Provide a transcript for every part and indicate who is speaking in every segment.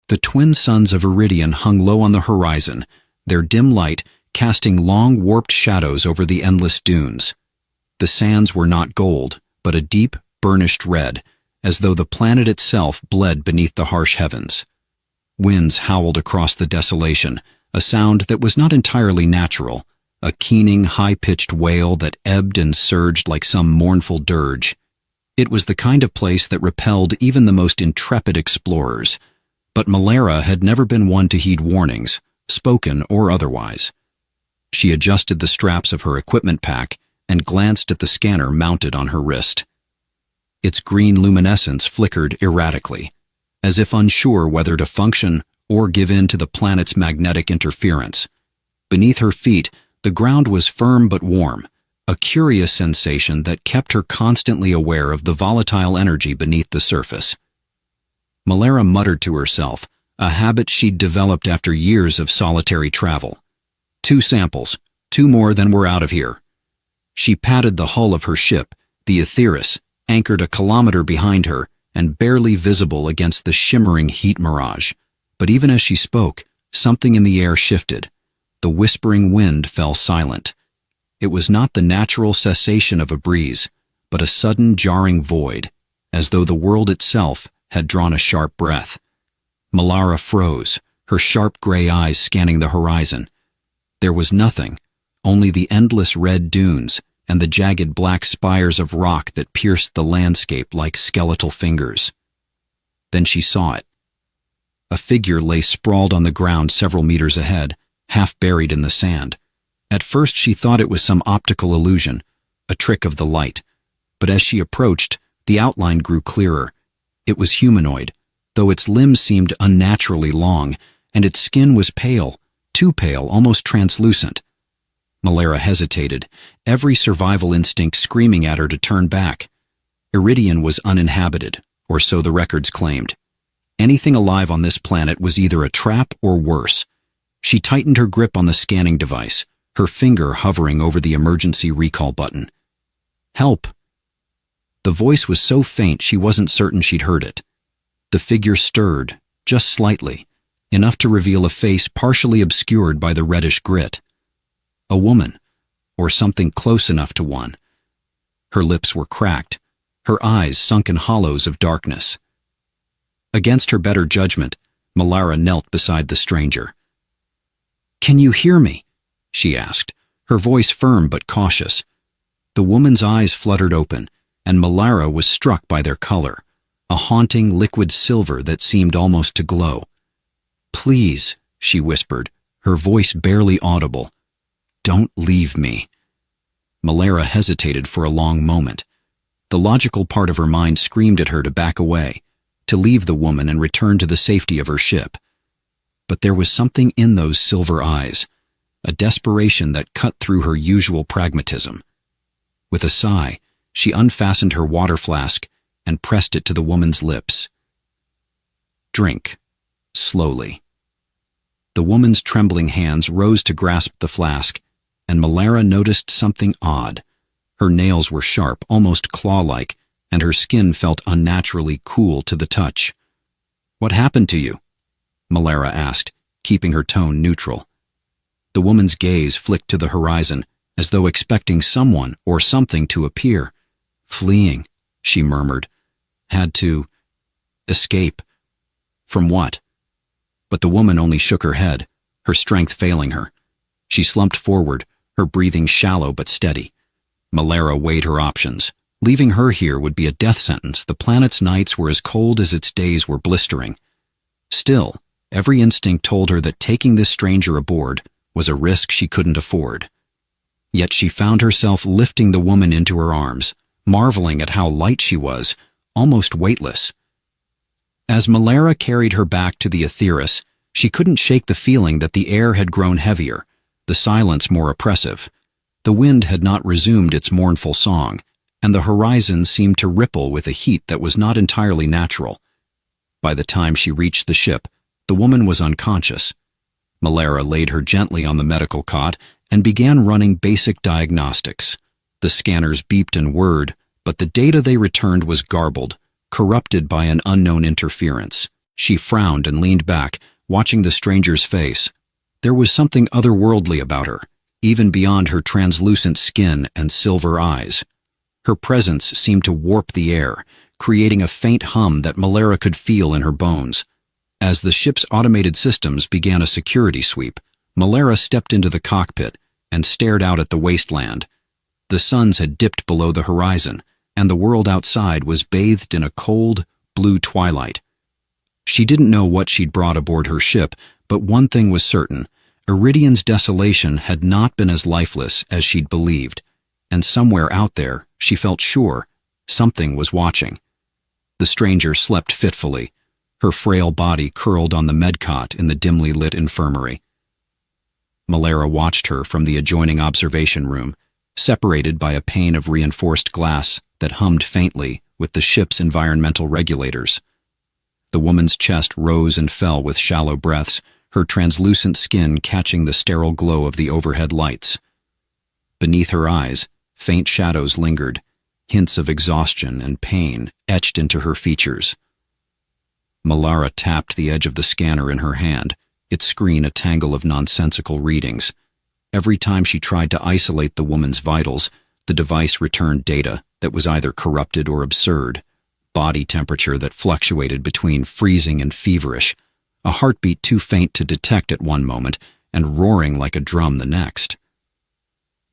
Speaker 1: The twin suns of Iridian hung low on the horizon, their dim light casting long, warped shadows over the endless dunes. The sands were not gold, but a deep, burnished red, as though the planet itself bled beneath the harsh heavens. Winds howled across the desolation, a sound that was not entirely natural, a keening, high-pitched wail that ebbed and surged like some mournful dirge. It was the kind of place that repelled even the most intrepid explorers, but Malara had never been one to heed warnings, spoken or otherwise. She adjusted the straps of her equipment pack and glanced at the scanner mounted on her wrist. Its green luminescence flickered erratically, as if unsure whether to function or give in to the planet's magnetic interference. Beneath her feet, the ground was firm but warm, a curious sensation that kept her constantly aware of the volatile energy beneath the surface. Malara muttered to herself, a habit she'd developed after years of solitary travel. 2 samples, 2 more than we're out of here. She patted the hull of her ship, the Aetheris, anchored a kilometer behind her and barely visible against the shimmering heat mirage. But even as she spoke, something in the air shifted. The whispering wind fell silent. It was not the natural cessation of a breeze, but a sudden jarring void, as though the world itself had drawn a sharp breath. Malara froze, her sharp gray eyes scanning the horizon. There was nothing, only the endless red dunes and the jagged black spires of rock that pierced the landscape like skeletal fingers. Then she saw it. A figure lay sprawled on the ground several meters ahead, half buried in the sand. At first she thought it was some optical illusion, a trick of the light, but as she approached, the outline grew clearer. It was humanoid, though its limbs seemed unnaturally long, and its skin was pale, too pale, almost translucent. Malara hesitated, every survival instinct screaming at her to turn back. Iridian was uninhabited, or so the records claimed. Anything alive on this planet was either a trap or worse. She tightened her grip on the scanning device, her finger hovering over the emergency recall button. "Help!" The voice was so faint she wasn't certain she'd heard it. The figure stirred, just slightly, enough to reveal a face partially obscured by the reddish grit. A woman, or something close enough to one. Her lips were cracked, her eyes sunk in hollows of darkness. Against her better judgment, Malara knelt beside the stranger. "Can you hear me?" she asked, her voice firm but cautious. The woman's eyes fluttered open, and Malara was struck by their color, a haunting liquid silver that seemed almost to glow. "Please," she whispered, her voice barely audible. "Don't leave me." Malara hesitated for a long moment. The logical part of her mind screamed at her to back away, to leave the woman and return to the safety of her ship. But there was something in those silver eyes, a desperation that cut through her usual pragmatism. With a sigh, she unfastened her water flask and pressed it to the woman's lips. "Drink," slowly. The woman's trembling hands rose to grasp the flask, and Malara noticed something odd. Her nails were sharp, almost claw-like, and her skin felt unnaturally cool to the touch. "What happened to you?" Malara asked, keeping her tone neutral. The woman's gaze flicked to the horizon, as though expecting someone or something to appear. "Fleeing," she murmured. "Had to escape." "From what?" But the woman only shook her head, her strength failing her. She slumped forward, her breathing shallow but steady. Malara weighed her options. Leaving her here would be a death sentence. The planet's nights were as cold as its days were blistering. Still, every instinct told her that taking this stranger aboard was a risk she couldn't afford. Yet she found herself lifting the woman into her arms, marveling at how light she was, almost weightless. As Malara carried her back to the Aetheris, she couldn't shake the feeling that the air had grown heavier, the silence more oppressive. The wind had not resumed its mournful song, and the horizon seemed to ripple with a heat that was not entirely natural. By the time she reached the ship, the woman was unconscious. Malara laid her gently on the medical cot and began running basic diagnostics. The scanners beeped and whirred, but the data they returned was garbled, corrupted by an unknown interference. She frowned and leaned back, watching the stranger's face. There was something otherworldly about her, even beyond her translucent skin and silver eyes. Her presence seemed to warp the air, creating a faint hum that Malera could feel in her bones. As the ship's automated systems began a security sweep, Malera stepped into the cockpit and stared out at the wasteland. The suns had dipped below the horizon, and the world outside was bathed in a cold, blue twilight. She didn't know what she'd brought aboard her ship, but one thing was certain: Iridian's desolation had not been as lifeless as she'd believed, and somewhere out there, she felt sure, something was watching. The stranger slept fitfully, her frail body curled on the medcot in the dimly lit infirmary. Malera watched her from the adjoining observation room, separated by a pane of reinforced glass that hummed faintly with the ship's environmental regulators. The woman's chest rose and fell with shallow breaths, her translucent skin catching the sterile glow of the overhead lights. Beneath her eyes, faint shadows lingered, hints of exhaustion and pain etched into her features. Malera tapped the edge of the scanner in her hand, its screen a tangle of nonsensical readings. Every time she tried to isolate the woman's vitals, the device returned data that was either corrupted or absurd: body temperature that fluctuated between freezing and feverish, a heartbeat too faint to detect at one moment and roaring like a drum the next.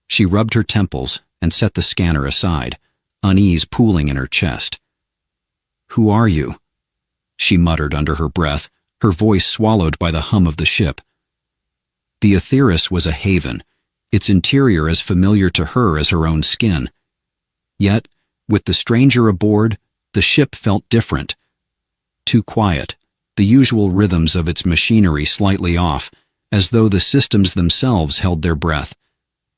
Speaker 1: She rubbed her temples and set the scanner aside, unease pooling in her chest. "Who are you?" she muttered under her breath, her voice swallowed by the hum of the ship. The Aetheris was a haven, its interior as familiar to her as her own skin. Yet, with the stranger aboard, the ship felt different. Too quiet, the usual rhythms of its machinery slightly off, as though the systems themselves held their breath.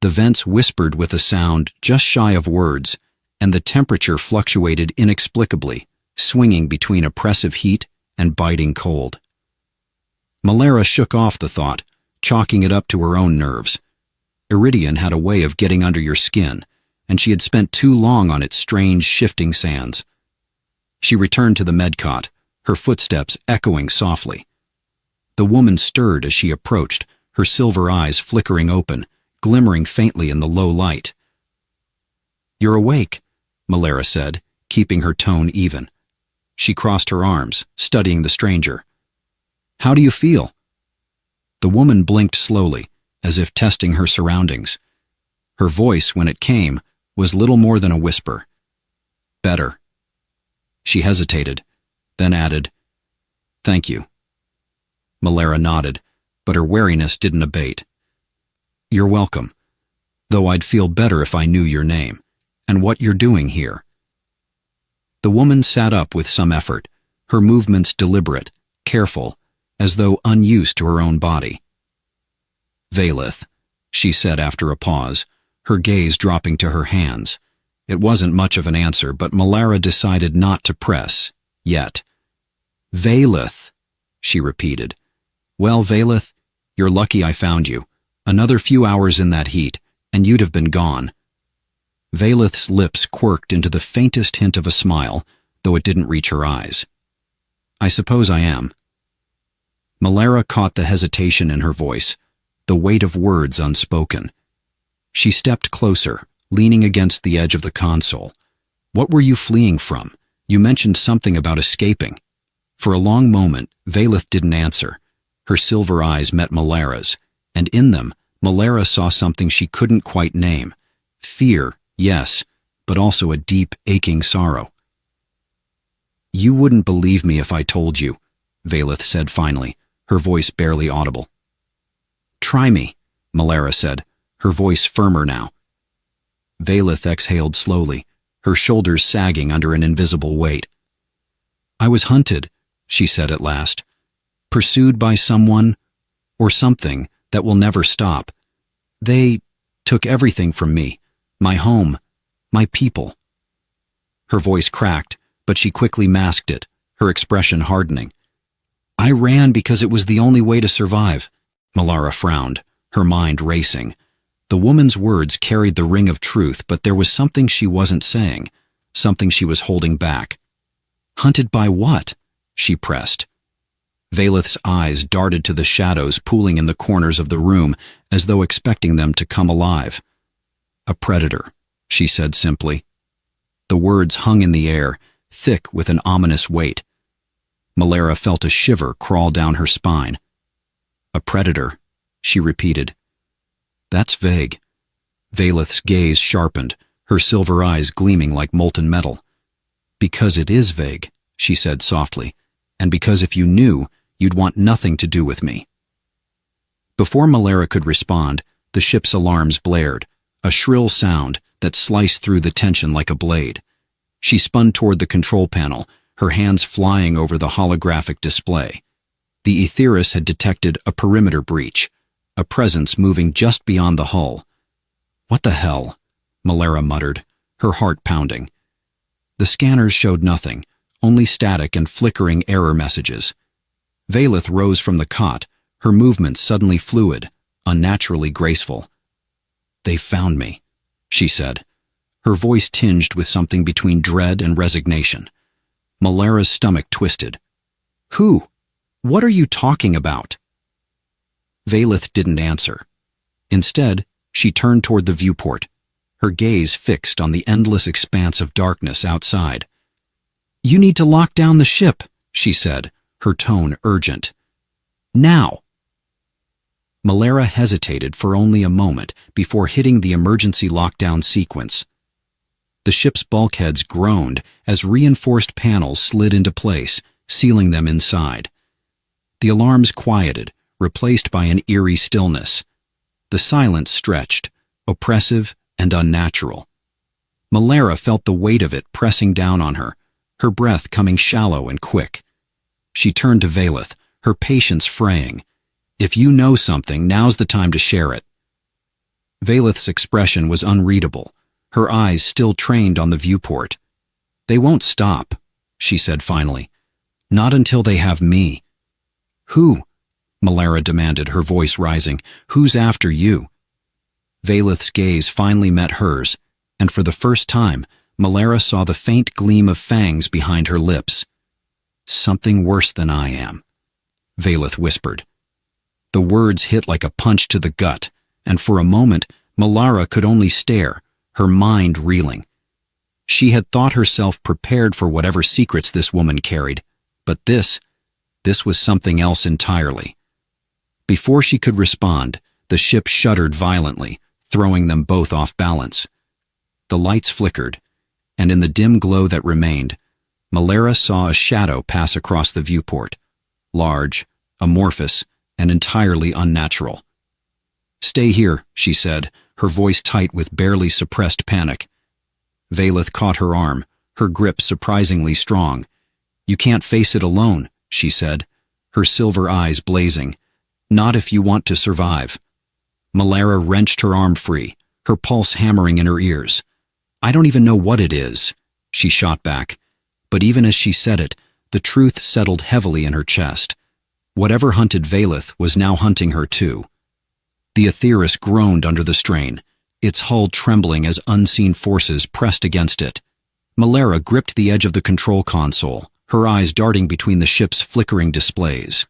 Speaker 1: The vents whispered with a sound just shy of words, and the temperature fluctuated inexplicably, swinging between oppressive heat and biting cold. Malera shook off the thought, chalking it up to her own nerves. Iridian had a way of getting under your skin, and she had spent too long on its strange, shifting sands. She returned to the medcot, her footsteps echoing softly. The woman stirred as she approached, her silver eyes flickering open, glimmering faintly in the low light. "You're awake," Malera said, keeping her tone even. She crossed her arms, studying the stranger. "How do you feel?" The woman blinked slowly, as if testing her surroundings. Her voice, when it came, was little more than a whisper. "Better." She hesitated, then added, "Thank you." Malera nodded, but her wariness didn't abate. "You're welcome, though I'd feel better if I knew your name, and what you're doing here." The woman sat up with some effort, her movements deliberate, careful, as though unused to her own body. "Valeth," she said after a pause, her gaze dropping to her hands. It wasn't much of an answer, but Malera decided not to press, yet. "Valeth," she repeated. "Well, Valeth, you're lucky I found you. Another few hours in that heat, and you'd have been gone." Valeth's lips quirked into the faintest hint of a smile, though it didn't reach her eyes. "I suppose I am." Malera caught the hesitation in her voice, the weight of words unspoken. She stepped closer, leaning against the edge of the console. "What were you fleeing from? You mentioned something about escaping." For a long moment, Valeth didn't answer. Her silver eyes met Malera's, and in them, Malera saw something she couldn't quite name. Fear, yes, but also a deep, aching sorrow. "You wouldn't believe me if I told you," Valeth said finally, her voice barely audible. "Try me," Malera said, her voice firmer now. Valeth exhaled slowly, her shoulders sagging under an invisible weight. "I was hunted," she said at last, "pursued by someone or something that will never stop. They took everything from me, my home, my people." Her voice cracked, but she quickly masked it, her expression hardening. "I ran because it was the only way to survive." Malera frowned, her mind racing. The woman's words carried the ring of truth, but there was something she wasn't saying, something she was holding back. "Hunted by what?" she pressed. Valeth's eyes darted to the shadows pooling in the corners of the room as though expecting them to come alive. "A predator," she said simply. The words hung in the air, thick with an ominous weight. Malara felt a shiver crawl down her spine. "A predator," she repeated. "That's vague." Valeth's gaze sharpened, her silver eyes gleaming like molten metal. "Because it is vague," she said softly, "and because if you knew, you'd want nothing to do with me." Before Malara could respond, the ship's alarms blared, a shrill sound that sliced through the tension like a blade. She spun toward the control panel, her hands flying over the holographic display. The Aetheris had detected a perimeter breach, a presence moving just beyond the hull. "What the hell?" Malara muttered, her heart pounding. The scanners showed nothing, only static and flickering error messages. Valeth rose from the cot, her movements suddenly fluid, unnaturally graceful. "They found me," she said, her voice tinged with something between dread and resignation. Malara's stomach twisted. "Who? What are you talking about?" Valeth didn't answer. Instead, she turned toward the viewport, her gaze fixed on the endless expanse of darkness outside. "You need to lock down the ship," she said, her tone urgent. "Now!" Malara hesitated for only a moment before hitting the emergency lockdown sequence. The ship's bulkheads groaned as reinforced panels slid into place, sealing them inside. The alarms quieted, replaced by an eerie stillness. The silence stretched, oppressive and unnatural. Malara felt the weight of it pressing down on her, her breath coming shallow and quick. She turned to Valeth, her patience fraying. "If you know something, now's the time to share it." Valeth's expression was unreadable, her eyes still trained on the viewport. "They won't stop," she said finally. "Not until they have me." "Who?" Malara demanded, her voice rising. "Who's after you?" Valeth's gaze finally met hers, and for the first time, Malara saw the faint gleam of fangs behind her lips. "Something worse than I am," Valeth whispered. The words hit like a punch to the gut, and for a moment, Malara could only stare, her mind reeling. She had thought herself prepared for whatever secrets this woman carried, but this was something else entirely. Before she could respond, the ship shuddered violently, throwing them both off balance. The lights flickered, and in the dim glow that remained, Malara saw a shadow pass across the viewport, large, amorphous, and entirely unnatural. "Stay here," she said, her voice tight with barely suppressed panic. Valeth caught her arm, her grip surprisingly strong. "You can't face it alone," she said, her silver eyes blazing. "Not if you want to survive." Malara wrenched her arm free, her pulse hammering in her ears. "I don't even know what it is," she shot back. But even as she said it, the truth settled heavily in her chest. Whatever hunted Valeth was now hunting her too. The Aetheris groaned under the strain, its hull trembling as unseen forces pressed against it. Malara gripped the edge of the control console, her eyes darting between the ship's flickering displays.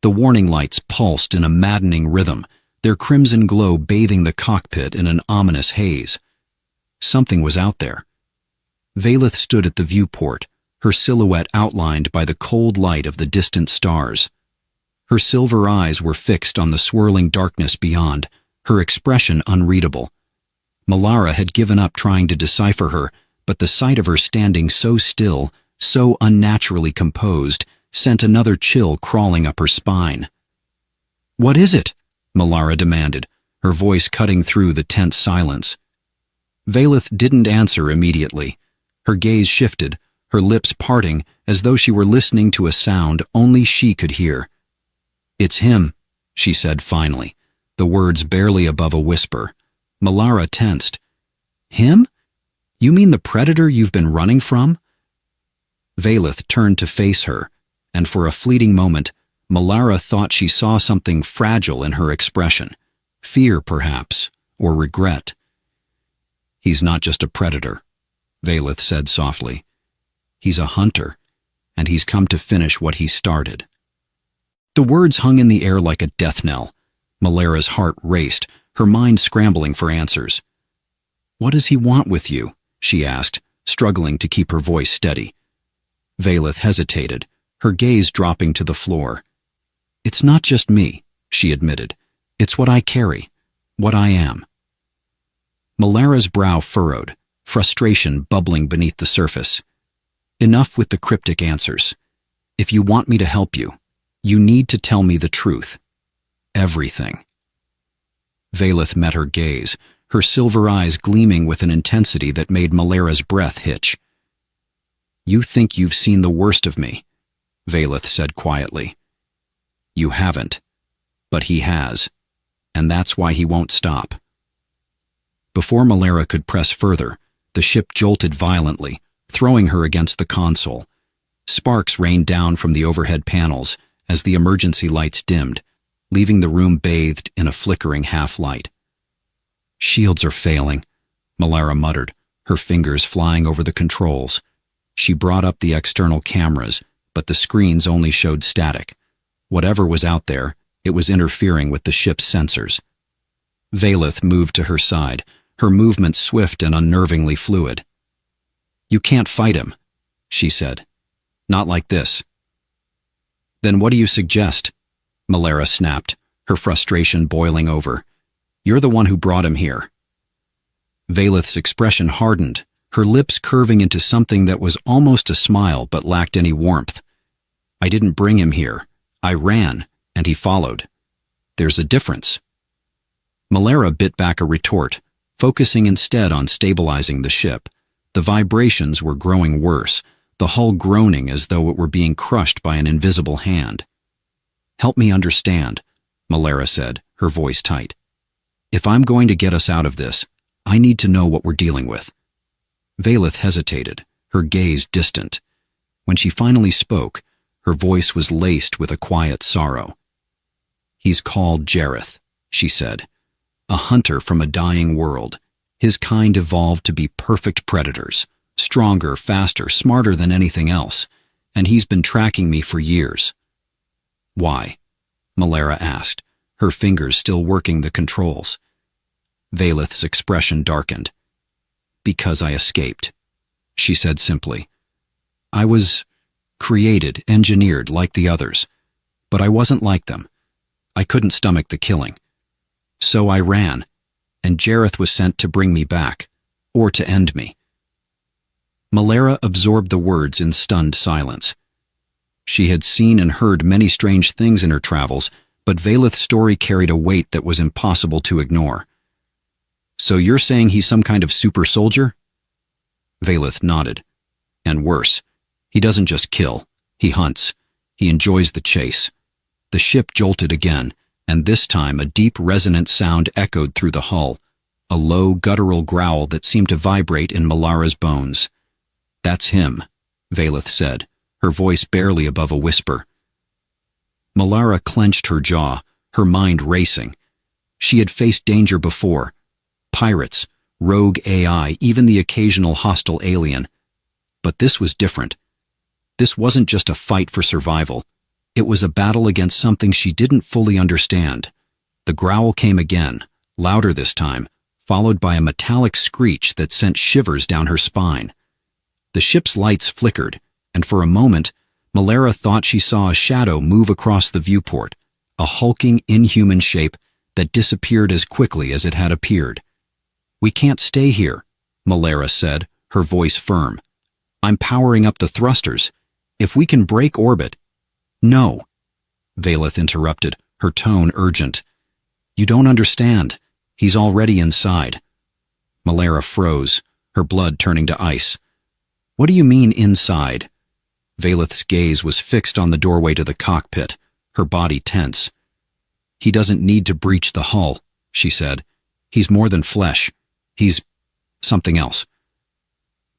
Speaker 1: The warning lights pulsed in a maddening rhythm, their crimson glow bathing the cockpit in an ominous haze. Something was out there. Valeth stood at the viewport, her silhouette outlined by the cold light of the distant stars. Her silver eyes were fixed on the swirling darkness beyond, her expression unreadable. Malara had given up trying to decipher her, but the sight of her standing so still, so unnaturally composed, sent another chill crawling up her spine. "What is it?" Malara demanded, her voice cutting through the tense silence. Valeth didn't answer immediately. Her gaze shifted, her lips parting as though she were listening to a sound only she could hear. "It's him," she said finally, the words barely above a whisper. Malara tensed. "Him? You mean the predator you've been running from?" Valeth turned to face her, and for a fleeting moment, Malara thought she saw something fragile in her expression. Fear, perhaps, or regret. "He's not just a predator," Valeth said softly. "He's a hunter, and he's come to finish what he started." The words hung in the air like a death knell. Malara's heart raced, her mind scrambling for answers. "What does he want with you?" she asked, struggling to keep her voice steady. Valeth hesitated, her gaze dropping to the floor. "It's not just me," she admitted. "It's what I carry, what I am." Malara's brow furrowed, frustration bubbling beneath the surface. "Enough with the cryptic answers. If you want me to help you, you need to tell me the truth. Everything." Valeth met her gaze, her silver eyes gleaming with an intensity that made Malara's breath hitch. "You think you've seen the worst of me," Valeth said quietly. "You haven't, but he has, and that's why he won't stop." Before Malara could press further, the ship jolted violently, throwing her against the console. Sparks rained down from the overhead panels as the emergency lights dimmed, leaving the room bathed in a flickering half-light. "Shields are failing," Malara muttered, her fingers flying over the controls. She brought up the external cameras, but the screens only showed static. Whatever was out there, it was interfering with the ship's sensors. Valeth moved to her side, her movements swift and unnervingly fluid. "You can't fight him," she said. "Not like this." "Then what do you suggest?" Malara snapped, her frustration boiling over. "You're the one who brought him here." Valeth's expression hardened, her lips curving into something that was almost a smile but lacked any warmth. "I didn't bring him here. I ran, and he followed. There's a difference." Malara bit back a retort, focusing instead on stabilizing the ship. The vibrations were growing worse, the hull groaning as though it were being crushed by an invisible hand. "Help me understand," Malara said, her voice tight. "If I'm going to get us out of this, I need to know what we're dealing with." Valeth hesitated, her gaze distant. When she finally spoke, her voice was laced with a quiet sorrow. "He's called Jareth," she said. "A hunter from a dying world. His kind evolved to be perfect predators, stronger, faster, smarter than anything else, and he's been tracking me for years." "Why?" Malara asked, her fingers still working the controls. Valeth's expression darkened. "Because I escaped," she said simply. "I was created, engineered like the others, but I wasn't like them. I couldn't stomach the killing. So I ran, and Jareth was sent to bring me back, or to end me." Malara absorbed the words in stunned silence. She had seen and heard many strange things in her travels, but Valeth's story carried a weight that was impossible to ignore. "So you're saying he's some kind of super soldier?" Valeth nodded. "And worse, he doesn't just kill, he hunts. He enjoys the chase." The ship jolted again, and this time a deep resonant sound echoed through the hull, a low guttural growl that seemed to vibrate in Malara's bones. "That's him," Valeth said, her voice barely above a whisper. Malara clenched her jaw, her mind racing. She had faced danger before. Pirates, rogue AI, even the occasional hostile alien. But this was different. This wasn't just a fight for survival. It was a battle against something she didn't fully understand. The growl came again, louder this time, followed by a metallic screech that sent shivers down her spine. The ship's lights flickered, and for a moment, Malara thought she saw a shadow move across the viewport, a hulking, inhuman shape that disappeared as quickly as it had appeared. "We can't stay here," Malara said, her voice firm. "I'm powering up the thrusters. If we can break orbit—" "No," Valeth interrupted, her tone urgent. "You don't understand. He's already inside." Malara froze, her blood turning to ice. "What do you mean, inside?" Valeth's gaze was fixed on the doorway to the cockpit, her body tense. "He doesn't need to breach the hull," she said. "He's more than flesh. He's something else."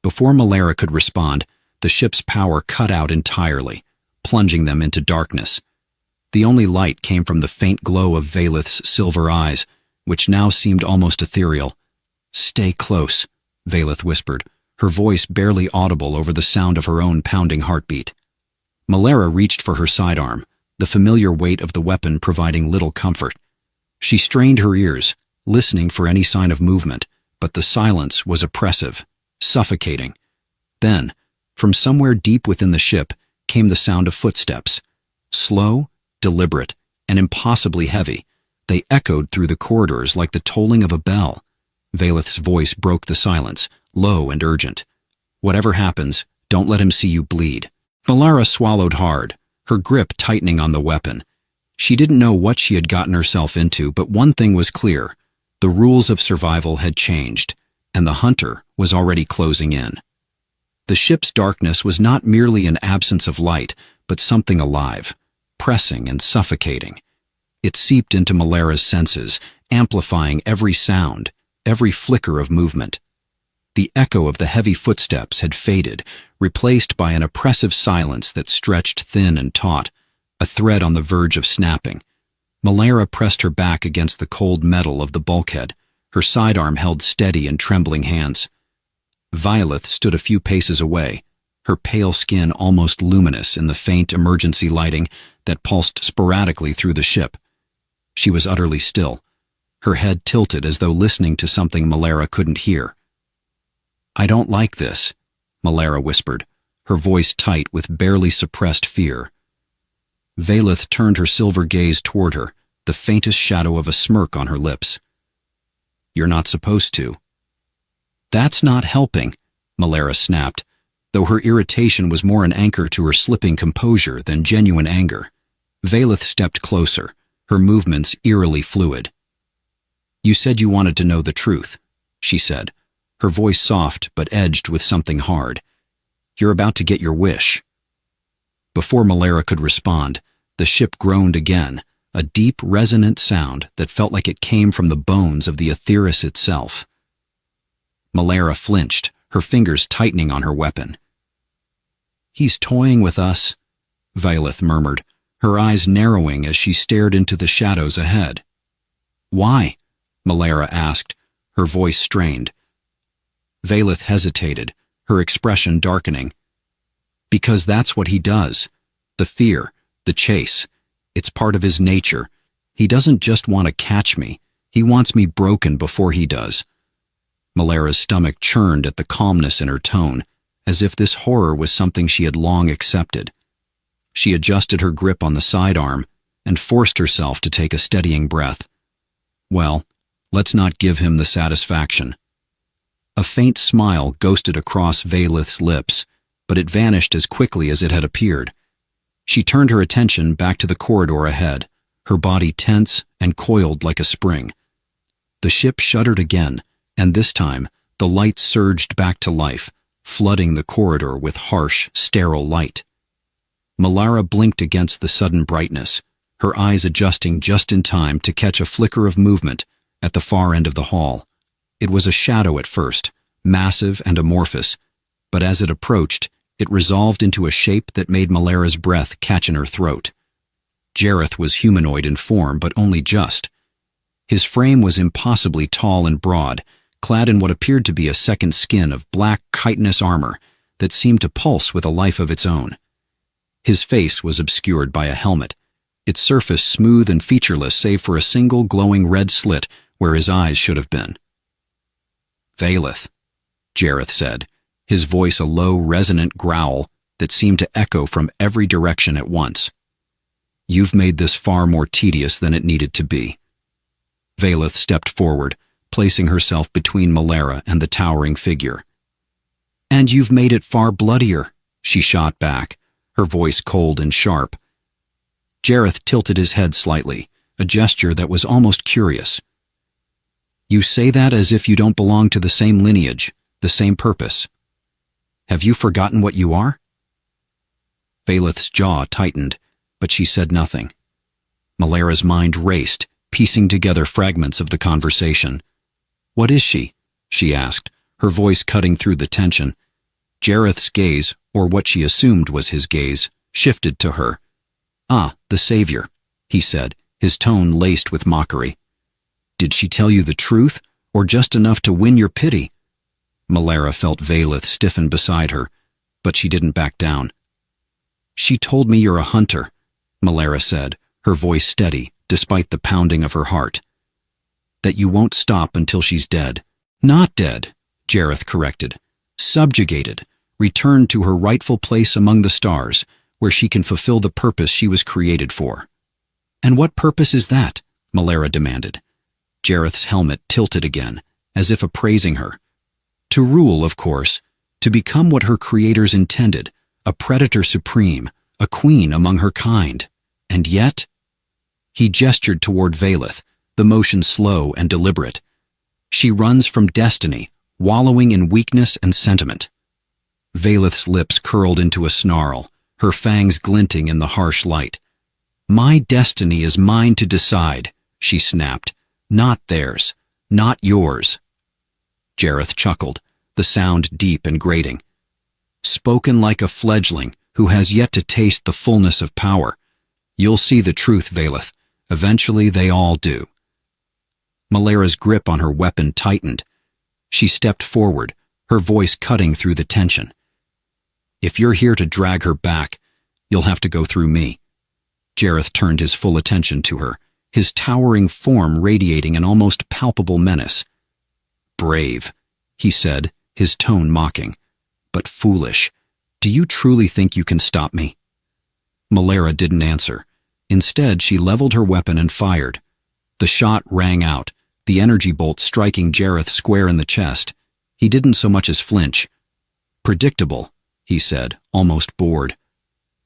Speaker 1: Before Malara could respond, the ship's power cut out entirely, plunging them into darkness. The only light came from the faint glow of Valeth's silver eyes, which now seemed almost ethereal. "Stay close," Valeth whispered, her voice barely audible over the sound of her own pounding heartbeat. Malara reached for her sidearm, the familiar weight of the weapon providing little comfort. She strained her ears, listening for any sign of movement, but the silence was oppressive, suffocating. Then, from somewhere deep within the ship, came the sound of footsteps. Slow, deliberate, and impossibly heavy, they echoed through the corridors like the tolling of a bell. Valeth's voice broke the silence, low and urgent. "Whatever happens, don't let him see you bleed." Malara swallowed hard, her grip tightening on the weapon. She didn't know what she had gotten herself into, but one thing was clear. The rules of survival had changed, and the hunter was already closing in. The ship's darkness was not merely an absence of light, but something alive, pressing and suffocating. It seeped into Malara's senses, amplifying every sound, every flicker of movement. The echo of the heavy footsteps had faded, replaced by an oppressive silence that stretched thin and taut, a thread on the verge of snapping. Malara pressed her back against the cold metal of the bulkhead, her sidearm held steady in trembling hands. Violet stood a few paces away, her pale skin almost luminous in the faint emergency lighting that pulsed sporadically through the ship. She was utterly still, her head tilted as though listening to something Malara couldn't hear. "I don't like this," Malara whispered, her voice tight with barely suppressed fear. Valeth turned her silver gaze toward her, the faintest shadow of a smirk on her lips. "You're not supposed to." "That's not helping," Malara snapped, though her irritation was more an anchor to her slipping composure than genuine anger. Valeth stepped closer, her movements eerily fluid. "You said you wanted to know the truth," she said, her voice soft but edged with something hard. "You're about to get your wish." Before Malara could respond, the ship groaned again, a deep, resonant sound that felt like it came from the bones of the Aetheris itself. Malara flinched, her fingers tightening on her weapon. "He's toying with us," Valeth murmured, her eyes narrowing as she stared into the shadows ahead. "Why?" Malara asked, her voice strained. Valeth hesitated, her expression darkening. "Because that's what he does. The fear, the chase. It's part of his nature. He doesn't just want to catch me. He wants me broken before he does." Malara's stomach churned at the calmness in her tone, as if this horror was something she had long accepted. She adjusted her grip on the sidearm and forced herself to take a steadying breath. "Well, let's not give him the satisfaction." A faint smile ghosted across Valeth's lips, but it vanished as quickly as it had appeared. She turned her attention back to the corridor ahead, her body tense and coiled like a spring. The ship shuddered again, and this time the lights surged back to life, flooding the corridor with harsh, sterile light. Malara blinked against the sudden brightness, her eyes adjusting just in time to catch a flicker of movement at the far end of the hall. It was a shadow at first, massive and amorphous, but as it approached, it resolved into a shape that made Malara's breath catch in her throat. Jareth was humanoid in form, but only just. His frame was impossibly tall and broad, clad in what appeared to be a second skin of black chitinous armor that seemed to pulse with a life of its own. His face was obscured by a helmet, its surface smooth and featureless save for a single glowing red slit where his eyes should have been. "Valeth," Jareth said, his voice a low, resonant growl that seemed to echo from every direction at once. "You've made this far more tedious than it needed to be." Valeth stepped forward, placing herself between Malara and the towering figure. "And you've made it far bloodier," she shot back, her voice cold and sharp. Jareth tilted his head slightly, a gesture that was almost curious. "You say that as if you don't belong to the same lineage, the same purpose. Have you forgotten what you are?" Valeth's jaw tightened, but she said nothing. Malara's mind raced, piecing together fragments of the conversation. "What is she?" she asked, her voice cutting through the tension. Jareth's gaze, or what she assumed was his gaze, shifted to her. "Ah, the savior," he said, his tone laced with mockery. "Did she tell you the truth, or just enough to win your pity?" Malara felt Valeth stiffen beside her, but she didn't back down. "She told me you're a hunter, Malara said, her voice steady, despite the pounding of her heart. That you won't stop until she's dead. Not dead, Jareth corrected. Subjugated, returned to her rightful place among the stars, where she can fulfill the purpose she was created for. And what purpose is that? Malara demanded. Jareth's helmet tilted again, as if appraising her. To rule, of course, to become what her creators intended, a predator supreme, a queen among her kind. And yet? He gestured toward Vayleth, the motion slow and deliberate. She runs from destiny, wallowing in weakness and sentiment. Vayleth's lips curled into a snarl, her fangs glinting in the harsh light. My destiny is mine to decide, she snapped. Not theirs, not yours. Jareth chuckled, the sound deep and grating. Spoken like a fledgling who has yet to taste the fullness of power. You'll see the truth, Vayleth. Eventually they all do. Malara's grip on her weapon tightened. She stepped forward, her voice cutting through the tension. If you're here to drag her back, you'll have to go through me. Jareth turned his full attention to her, his towering form radiating an almost palpable menace. Brave, he said, his tone mocking. But foolish. Do you truly think you can stop me? Malara didn't answer. Instead, she leveled her weapon and fired. The shot rang out, the energy bolt striking Jareth square in the chest. He didn't so much as flinch. Predictable, he said, almost bored.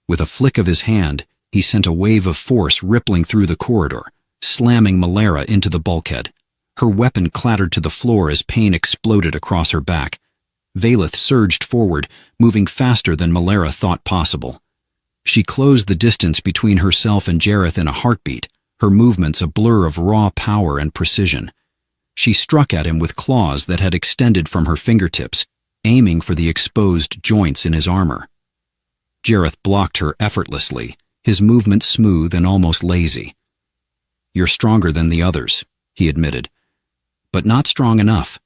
Speaker 1: With a flick of his hand, he sent a wave of force rippling through the corridor, slamming Malara into the bulkhead. Her weapon clattered to the floor as pain exploded across her back. Vayleth surged forward, moving faster than Malara thought possible. She closed the distance between herself and Jareth in a heartbeat, her movements a blur of raw power and precision. She struck at him with claws that had extended from her fingertips, aiming for the exposed joints in his armor. Jareth blocked her effortlessly, his movement smooth and almost lazy. You're stronger than the others, he admitted, but not strong enough.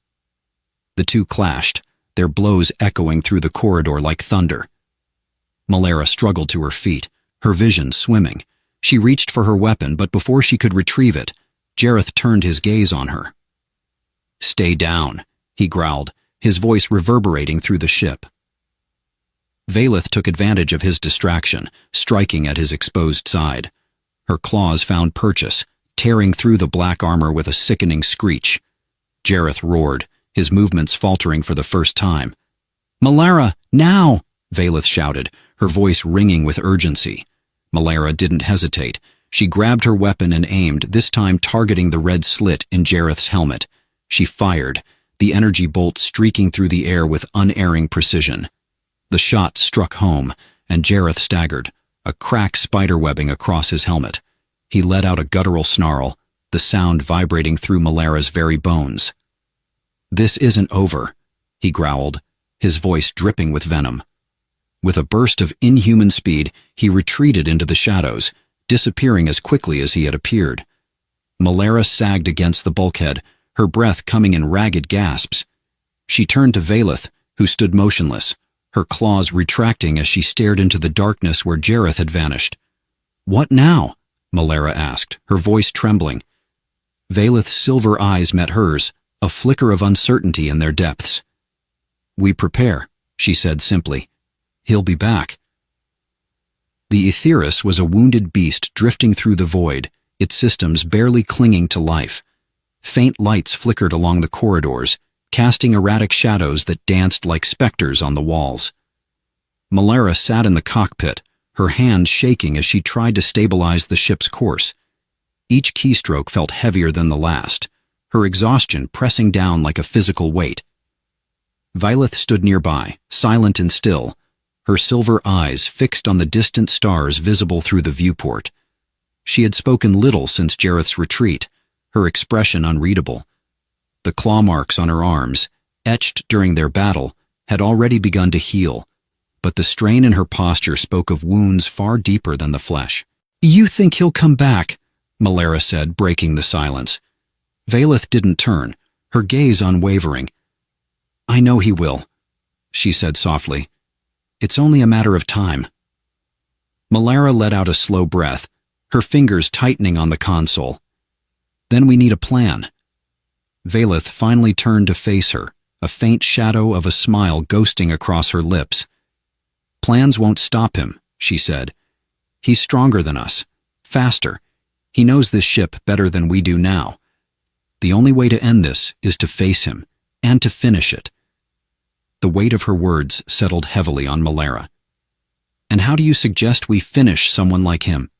Speaker 1: The two clashed, their blows echoing through the corridor like thunder. Malara struggled to her feet, her vision swimming. She reached for her weapon, but before she could retrieve it, Jareth turned his gaze on her. Stay down, he growled, his voice reverberating through the ship. Vayleth took advantage of his distraction, striking at his exposed side. Her claws found purchase, tearing through the black armor with a sickening screech. Jareth roared, his movements faltering for the first time. Malara, now! Vayleth shouted, her voice ringing with urgency. Malara didn't hesitate. She grabbed her weapon and aimed, this time targeting the red slit in Jareth's helmet. She fired, the energy bolt streaking through the air with unerring precision. The shot struck home, and Jareth staggered, a crack spiderwebbing across his helmet. He let out a guttural snarl, the sound vibrating through Malara's very bones. This isn't over, he growled, his voice dripping with venom. With a burst of inhuman speed, he retreated into the shadows, disappearing as quickly as he had appeared. Malara sagged against the bulkhead, her breath coming in ragged gasps. She turned to Vayleth, who stood motionless, her claws retracting as she stared into the darkness where Jareth had vanished. What now? Malara asked, her voice trembling. Vayleth's silver eyes met hers, a flicker of uncertainty in their depths. We prepare, she said simply. He'll be back. The Aetheris was a wounded beast drifting through the void, its systems barely clinging to life. Faint lights flickered along the corridors, casting erratic shadows that danced like specters on the walls. Malara sat in the cockpit, her hands shaking as she tried to stabilize the ship's course. Each keystroke felt heavier than the last, her exhaustion pressing down like a physical weight. Vayleth stood nearby, silent and still, her silver eyes fixed on the distant stars visible through the viewport. She had spoken little since Jareth's retreat, her expression unreadable. The claw marks on her arms, etched during their battle, had already begun to heal, but the strain in her posture spoke of wounds far deeper than the flesh. You think he'll come back, Malara said, breaking the silence. Vayleth didn't turn, her gaze unwavering. I know he will, she said softly. It's only a matter of time. Malara let out a slow breath, her fingers tightening on the console. Then we need a plan. Valeth finally turned to face her, a faint shadow of a smile ghosting across her lips. Plans won't stop him, she said. He's stronger than us, faster. He knows this ship better than we do now. The only way to end this is to face him, and to finish it. The weight of her words settled heavily on Malara. And how do you suggest we finish someone like him?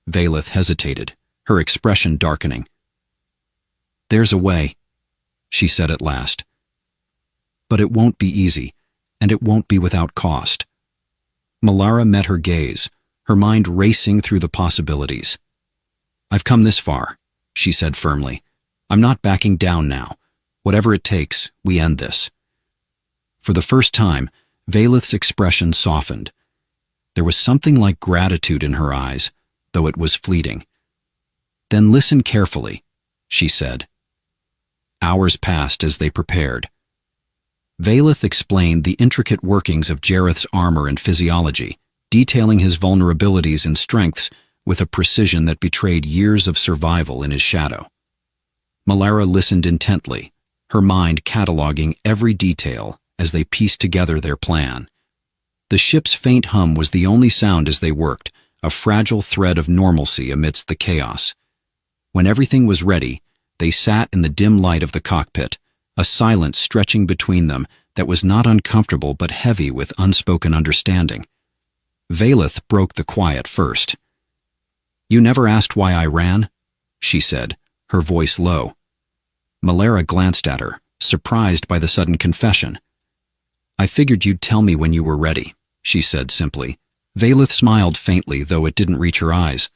Speaker 1: Valeth hesitated, her expression darkening. There's a way, she said at last. But it won't be easy, and it won't be without cost. Malara met her gaze, her mind racing through the possibilities. I've come this far, she said firmly. I'm not backing down now. Whatever it takes, we end this. For the first time, Valeth's expression softened. There was something like gratitude in her eyes, though it was fleeting. Then listen carefully, she said. Hours passed as they prepared. Valeth explained the intricate workings of Jareth's armor and physiology, detailing his vulnerabilities and strengths with a precision that betrayed years of survival in his shadow. Malara listened intently, her mind cataloging every detail as they pieced together their plan. The ship's faint hum was the only sound as they worked, a fragile thread of normalcy amidst the chaos. When everything was ready, they sat in the dim light of the cockpit, a silence stretching between them that was not uncomfortable but heavy with unspoken understanding. Valeth broke the quiet first. You never asked why I ran, she said, her voice low. Malara glanced at her, surprised by the sudden confession. I figured you'd tell me when you were ready, she said simply. Valeth smiled faintly, though it didn't reach her eyes.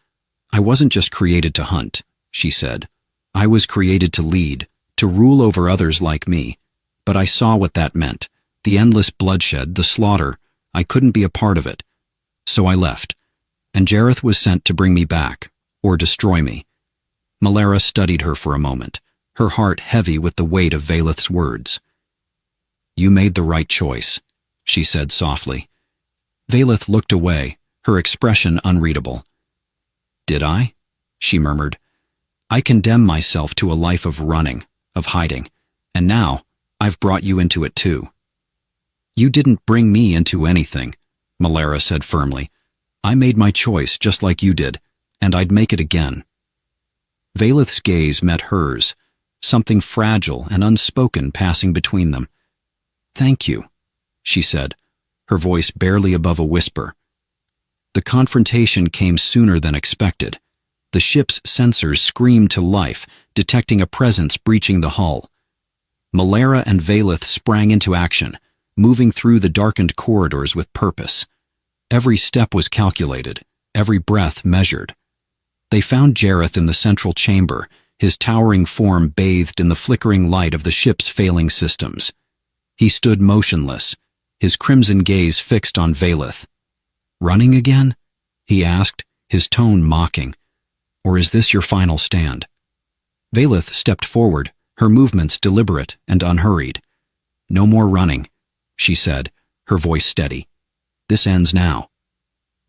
Speaker 1: I wasn't just created to hunt, she said. I was created to lead, to rule over others like me. But I saw what that meant. The endless bloodshed, the slaughter. I couldn't be a part of it. So I left. And Jareth was sent to bring me back, or destroy me. Malara studied her for a moment, her heart heavy with the weight of Valeth's words. You made the right choice, she said softly. Valeth looked away, her expression unreadable. Did I? She murmured. I condemn myself to a life of running, of hiding, and now I've brought you into it too. You didn't bring me into anything, Malara said firmly. I made my choice just like you did, and I'd make it again. Valeth's gaze met hers, something fragile and unspoken passing between them. Thank you, she said, her voice barely above a whisper. The confrontation came sooner than expected. The ship's sensors screamed to life, detecting a presence breaching the hull. Malara and Valeth sprang into action, moving through the darkened corridors with purpose. Every step was calculated, every breath measured. They found Jareth in the central chamber, his towering form bathed in the flickering light of the ship's failing systems. He stood motionless, his crimson gaze fixed on Valeth. Running again? He asked, his tone mocking. Or is this your final stand? Valeth stepped forward, her movements deliberate and unhurried. No more running, she said, her voice steady. This ends now.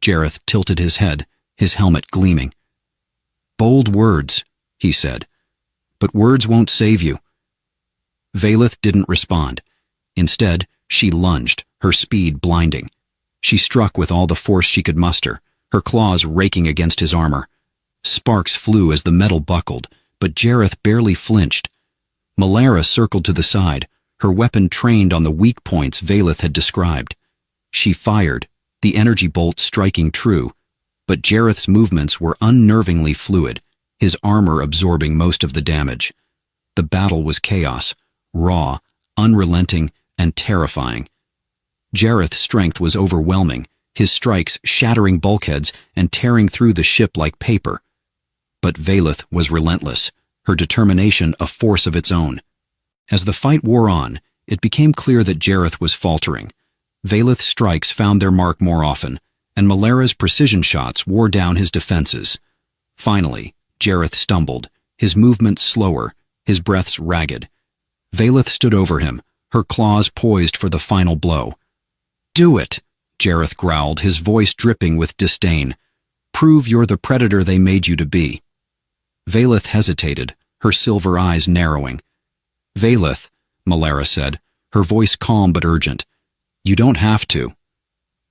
Speaker 1: Jareth tilted his head, his helmet gleaming. Bold words, he said. But words won't save you. Valeth didn't respond. Instead, she lunged, her speed blinding. She struck with all the force she could muster, her claws raking against his armor. Sparks flew as the metal buckled, but Jareth barely flinched. Malara circled to the side, her weapon trained on the weak points Valeth had described. She fired, the energy bolt striking true, but Jareth's movements were unnervingly fluid, his armor absorbing most of the damage. The battle was chaos, raw, unrelenting, and terrifying. Jareth's strength was overwhelming, his strikes shattering bulkheads and tearing through the ship like paper. But Valeth was relentless, her determination a force of its own. As the fight wore on, it became clear that Jareth was faltering. Valeth's strikes found their mark more often, and Malara's precision shots wore down his defenses. Finally, Jareth stumbled, his movements slower, his breaths ragged. Valeth stood over him, her claws poised for the final blow. Do it, Jareth growled, his voice dripping with disdain. "Prove you're the predator they made you to be." Vayleth hesitated, her silver eyes narrowing. "Vayleth," Malara said, her voice calm but urgent. "You don't have to."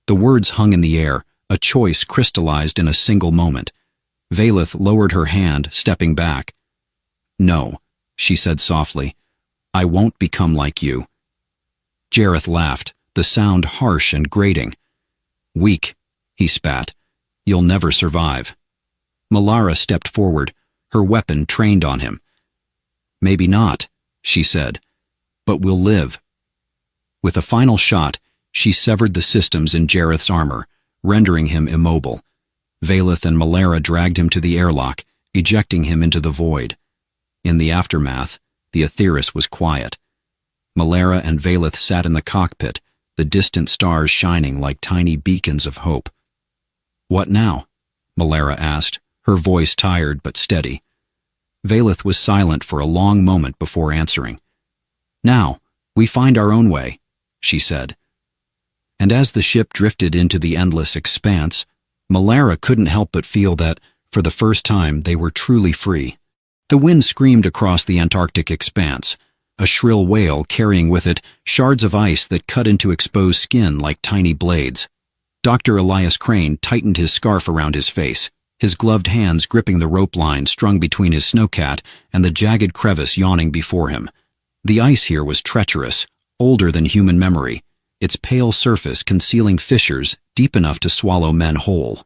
Speaker 1: The words hung in the air, a choice crystallized in a single moment. Vayleth lowered her hand, stepping back. "No," she said softly. "I won't become like you." Jareth laughed, the sound harsh and grating. "Weak," he spat. "You'll never survive." Malara stepped forward, her weapon trained on him. "Maybe not," she said, "but we'll live." With a final shot, she severed the systems in Jareth's armor, rendering him immobile. Vayleth and Malara dragged him to the airlock, ejecting him into the void. In the aftermath, the Aetheris was quiet. Malara and Vayleth sat in the cockpit, the distant stars shining like tiny beacons of hope. "What now?" Malara asked, her voice tired but steady. Vayleth was silent for a long moment before answering. "Now, we find our own way," she said. And as the ship drifted into the endless expanse, Malara couldn't help but feel that, for the first time, they were truly free. The wind screamed across the Antarctic expanse, a shrill wail carrying with it shards of ice that cut into exposed skin like tiny blades. Dr. Elias Crane tightened his scarf around his face, his gloved hands gripping the rope line strung between his snowcat and the jagged crevice yawning before him. The ice here was treacherous, older than human memory, its pale surface concealing fissures deep enough to swallow men whole.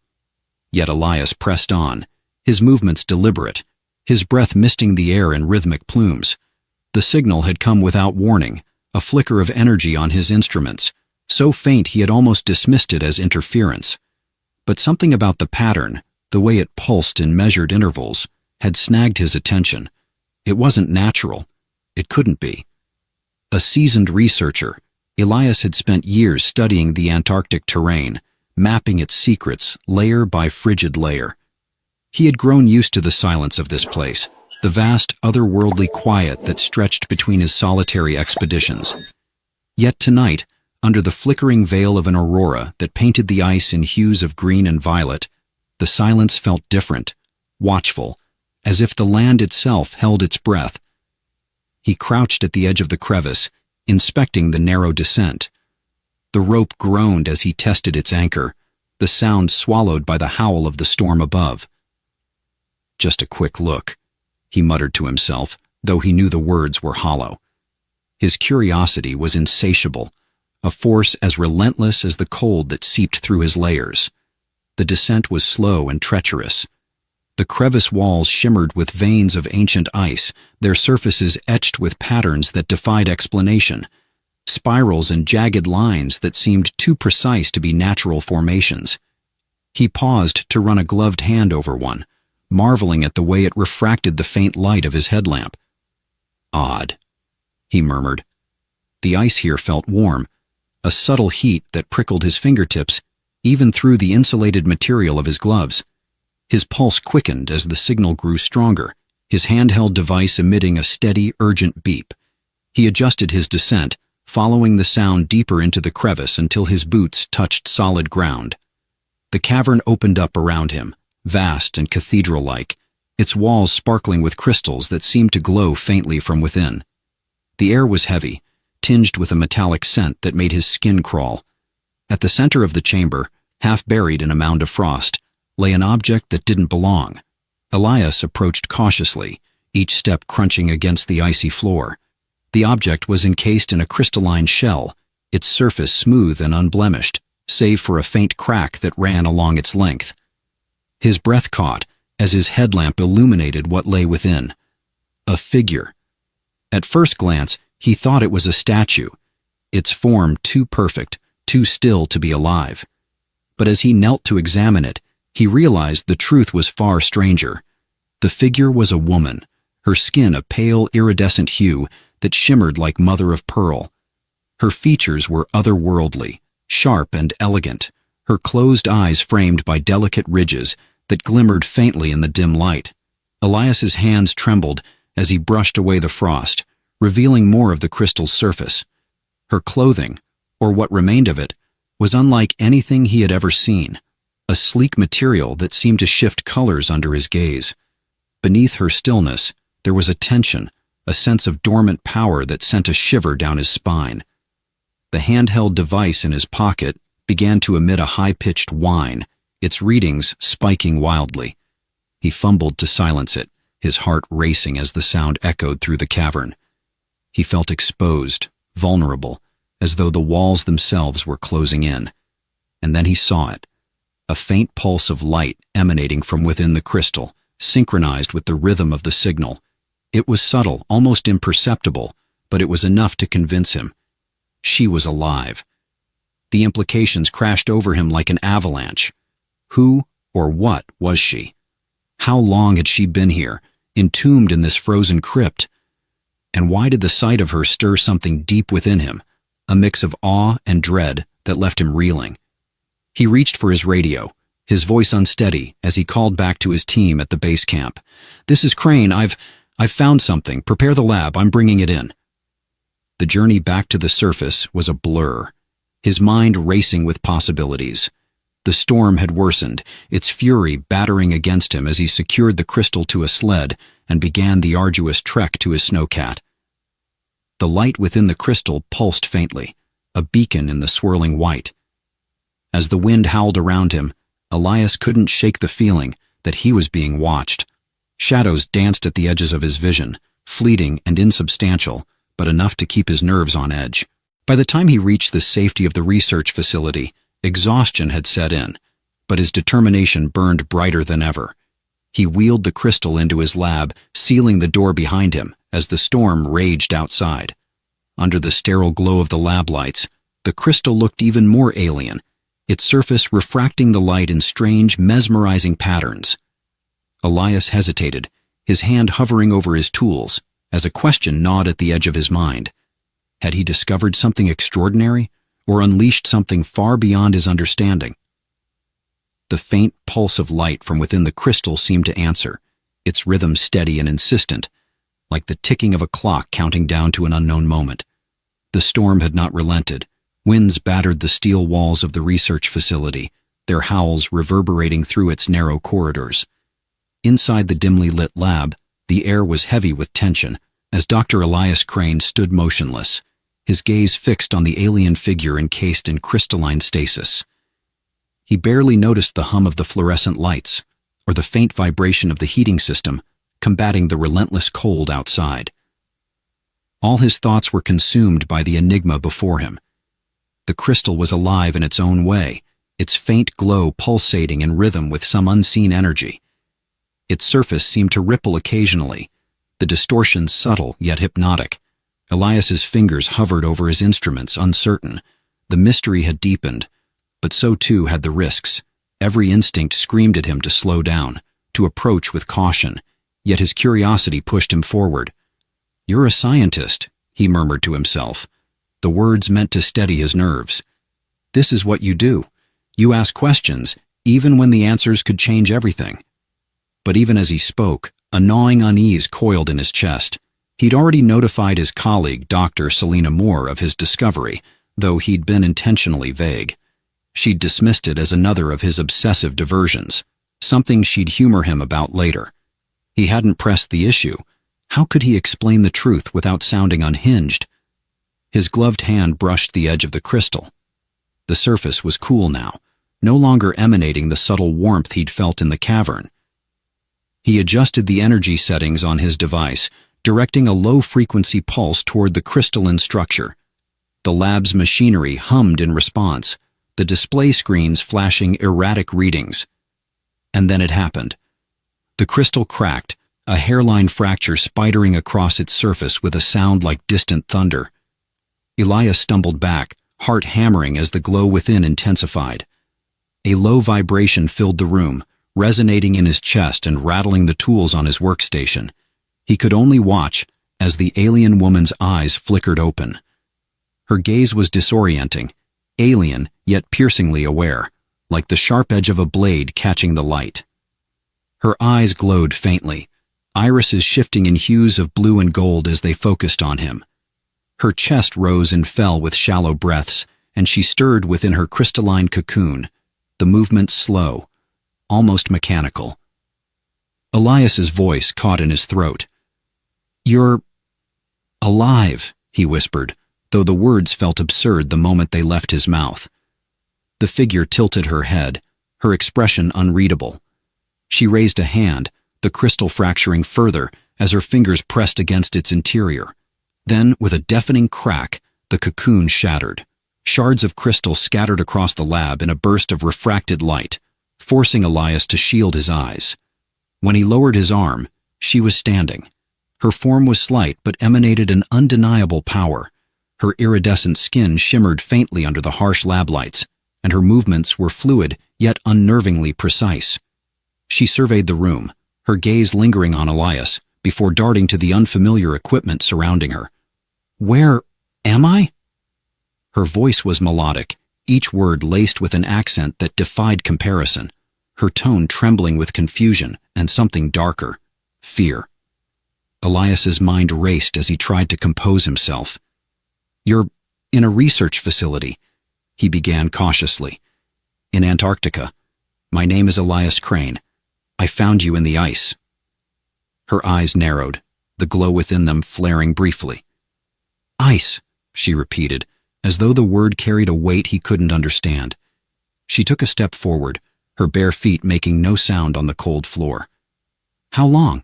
Speaker 1: Yet Elias pressed on, his movements deliberate, his breath misting the air in rhythmic plumes. The signal had come without warning, a flicker of energy on his instruments, so faint he had almost dismissed it as interference. But something about the pattern, the way it pulsed in measured intervals, had snagged his attention. It wasn't natural. It couldn't be. A seasoned researcher, Elias had spent years studying the Antarctic terrain, mapping its secrets layer by frigid layer. He had grown used to the silence of this place, the vast otherworldly quiet that stretched between his solitary expeditions. Yet tonight, under the flickering veil of an aurora that painted the ice in hues of green and violet, the silence felt different, watchful, as if the land itself held its breath. He crouched at the edge of the crevice, inspecting the narrow descent. The rope groaned as he tested its anchor, the sound swallowed by the howl of the storm above. "Just a quick look," he muttered to himself, though he knew the words were hollow. His curiosity was insatiable, a force as relentless as the cold that seeped through his layers. The descent was slow and treacherous. The crevice walls shimmered with veins of ancient ice, their surfaces etched with patterns that defied explanation, spirals and jagged lines that seemed too precise to be natural formations. He paused to run a gloved hand over one, marveling at the way it refracted the faint light of his headlamp. "Odd," he murmured. The ice here felt warm, a subtle heat that prickled his fingertips, even through the insulated material of his gloves. His pulse quickened as the signal grew stronger, his handheld device emitting a steady, urgent beep. He adjusted his descent, following the sound deeper into the crevice until his boots touched solid ground. The cavern opened up around him, vast and cathedral-like, its walls sparkling with crystals that seemed to glow faintly from within. The air was heavy, tinged with a metallic scent that made his skin crawl. At the center of the chamber, half buried in a mound of frost, lay an object that didn't belong. Elias approached cautiously, each step crunching against the icy floor. The object was encased in a crystalline shell, its surface smooth and unblemished, save for a faint crack that ran along its length. His breath caught as his headlamp illuminated what lay within. A figure. At first glance, he thought it was a statue, its form too perfect, too still to be alive. But as he knelt to examine it, he realized the truth was far stranger. The figure was a woman, her skin a pale, iridescent hue that shimmered like mother of pearl. Her features were otherworldly, sharp and elegant, her closed eyes framed by delicate ridges that glimmered faintly in the dim light. Elias's hands trembled as he brushed away the frost, revealing more of the crystal's surface. Her clothing, or what remained of it, was unlike anything he had ever seen, a sleek material that seemed to shift colors under his gaze. Beneath her stillness, there was a tension, a sense of dormant power that sent a shiver down his spine. The handheld device in his pocket began to emit a high-pitched whine, its readings spiking wildly. He fumbled to silence it, his heart racing as the sound echoed through the cavern. He felt exposed, vulnerable, as though the walls themselves were closing in. And then he saw it, a faint pulse of light emanating from within the crystal, synchronized with the rhythm of the signal. It was subtle, almost imperceptible, but it was enough to convince him. She was alive. The implications crashed over him like an avalanche. Who or what was she? How long had she been here, entombed in this frozen crypt? And why did the sight of her stir something deep within him, a mix of awe and dread that left him reeling? He reached for his radio, his voice unsteady as he called back to his team at the base camp. "This is Crane. I've found something. Prepare the lab. I'm bringing it in." The journey back to the surface was a blur, his mind racing with possibilities. The storm had worsened, its fury battering against him as he secured the crystal to a sled and began the arduous trek to his snowcat. The light within the crystal pulsed faintly, a beacon in the swirling white. As the wind howled around him, Elias couldn't shake the feeling that he was being watched. Shadows danced at the edges of his vision, fleeting and insubstantial, but enough to keep his nerves on edge. By the time he reached the safety of the research facility, exhaustion had set in, but his determination burned brighter than ever. He wheeled the crystal into his lab, sealing the door behind him as the storm raged outside. Under the sterile glow of the lab lights, the crystal looked even more alien, its surface refracting the light in strange, mesmerizing patterns. Elias hesitated, his hand hovering over his tools, as a question gnawed at the edge of his mind. Had he discovered something extraordinary, or unleashed something far beyond his understanding? The faint pulse of light from within the crystal seemed to answer, its rhythm steady and insistent, like the ticking of a clock counting down to an unknown moment. The storm had not relented. Winds battered the steel walls of the research facility, their howls reverberating through its narrow corridors. Inside the dimly lit lab, the air was heavy with tension as Dr. Elias Crane stood motionless, his gaze fixed on the alien figure encased in crystalline stasis. He barely noticed the hum of the fluorescent lights, or the faint vibration of the heating system, combating the relentless cold outside. All his thoughts were consumed by the enigma before him. The crystal was alive in its own way, its faint glow pulsating in rhythm with some unseen energy. Its surface seemed to ripple occasionally, the distortions subtle yet hypnotic. Elias's fingers hovered over his instruments, uncertain. The mystery had deepened, but so too had the risks. Every instinct screamed at him to slow down, to approach with caution, yet his curiosity pushed him forward. "You're a scientist," he murmured to himself, the words meant to steady his nerves. "This is what you do. You ask questions, even when the answers could change everything." But even as he spoke, a gnawing unease coiled in his chest. He'd already notified his colleague, Dr. Selena Moore, of his discovery, though he'd been intentionally vague. She'd dismissed it as another of his obsessive diversions, something she'd humor him about later. He hadn't pressed the issue. How could he explain the truth without sounding unhinged? His gloved hand brushed the edge of the crystal. The surface was cool now, no longer emanating the subtle warmth he'd felt in the cavern. He adjusted the energy settings on his device, directing a low-frequency pulse toward the crystalline structure. The lab's machinery hummed in response, the display screens flashing erratic readings. And then it happened. The crystal cracked, a hairline fracture spidering across its surface with a sound like distant thunder. Elias stumbled back, heart hammering as the glow within intensified. A low vibration filled the room, resonating in his chest and rattling the tools on his workstation. He could only watch as the alien woman's eyes flickered open. Her gaze was disorienting, alien yet piercingly aware, like the sharp edge of a blade catching the light. Her eyes glowed faintly, irises shifting in hues of blue and gold as they focused on him. Her chest rose and fell with shallow breaths, and she stirred within her crystalline cocoon, the movement slow, almost mechanical. Elias's voice caught in his throat. "You're alive," he whispered, though the words felt absurd the moment they left his mouth. The figure tilted her head, her expression unreadable. She raised a hand, the crystal fracturing further as her fingers pressed against its interior. Then, with a deafening crack, the cocoon shattered. Shards of crystal scattered across the lab in a burst of refracted light, forcing Elias to shield his eyes. When he lowered his arm, she was standing. Her form was slight but emanated an undeniable power. Her iridescent skin shimmered faintly under the harsh lab lights, and her movements were fluid yet unnervingly precise. She surveyed the room, her gaze lingering on Elias, before darting to the unfamiliar equipment surrounding her. "Where am I?" Her voice was melodic, each word laced with an accent that defied comparison, her tone trembling with confusion and something darker, fear. Elias's mind raced as he tried to compose himself. "You're in a research facility," he began cautiously. "In Antarctica. My name is Elias Crane. I found you in the ice." Her eyes narrowed, the glow within them flaring briefly. "Ice," she repeated, as though the word carried a weight he couldn't understand. She took a step forward, her bare feet making no sound on the cold floor. "How long?"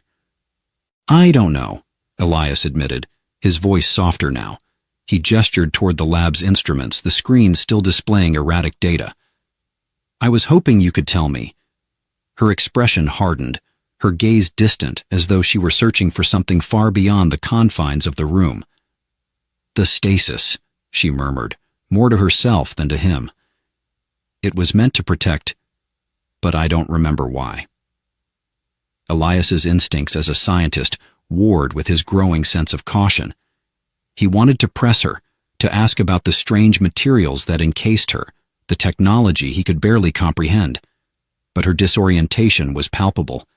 Speaker 1: "I don't know," Elias admitted, his voice softer now. He gestured toward the lab's instruments, the screen still displaying erratic data. "I was hoping you could tell me." Her expression hardened, her gaze distant as though she were searching for something far beyond the confines of the room. "The stasis," she murmured, more to herself than to him. "It was meant to protect, but I don't remember why." Elias's instincts as a scientist warred with his growing sense of caution. He wanted to press her, to ask about the strange materials that encased her, the technology he could barely comprehend. But her disorientation was palpable,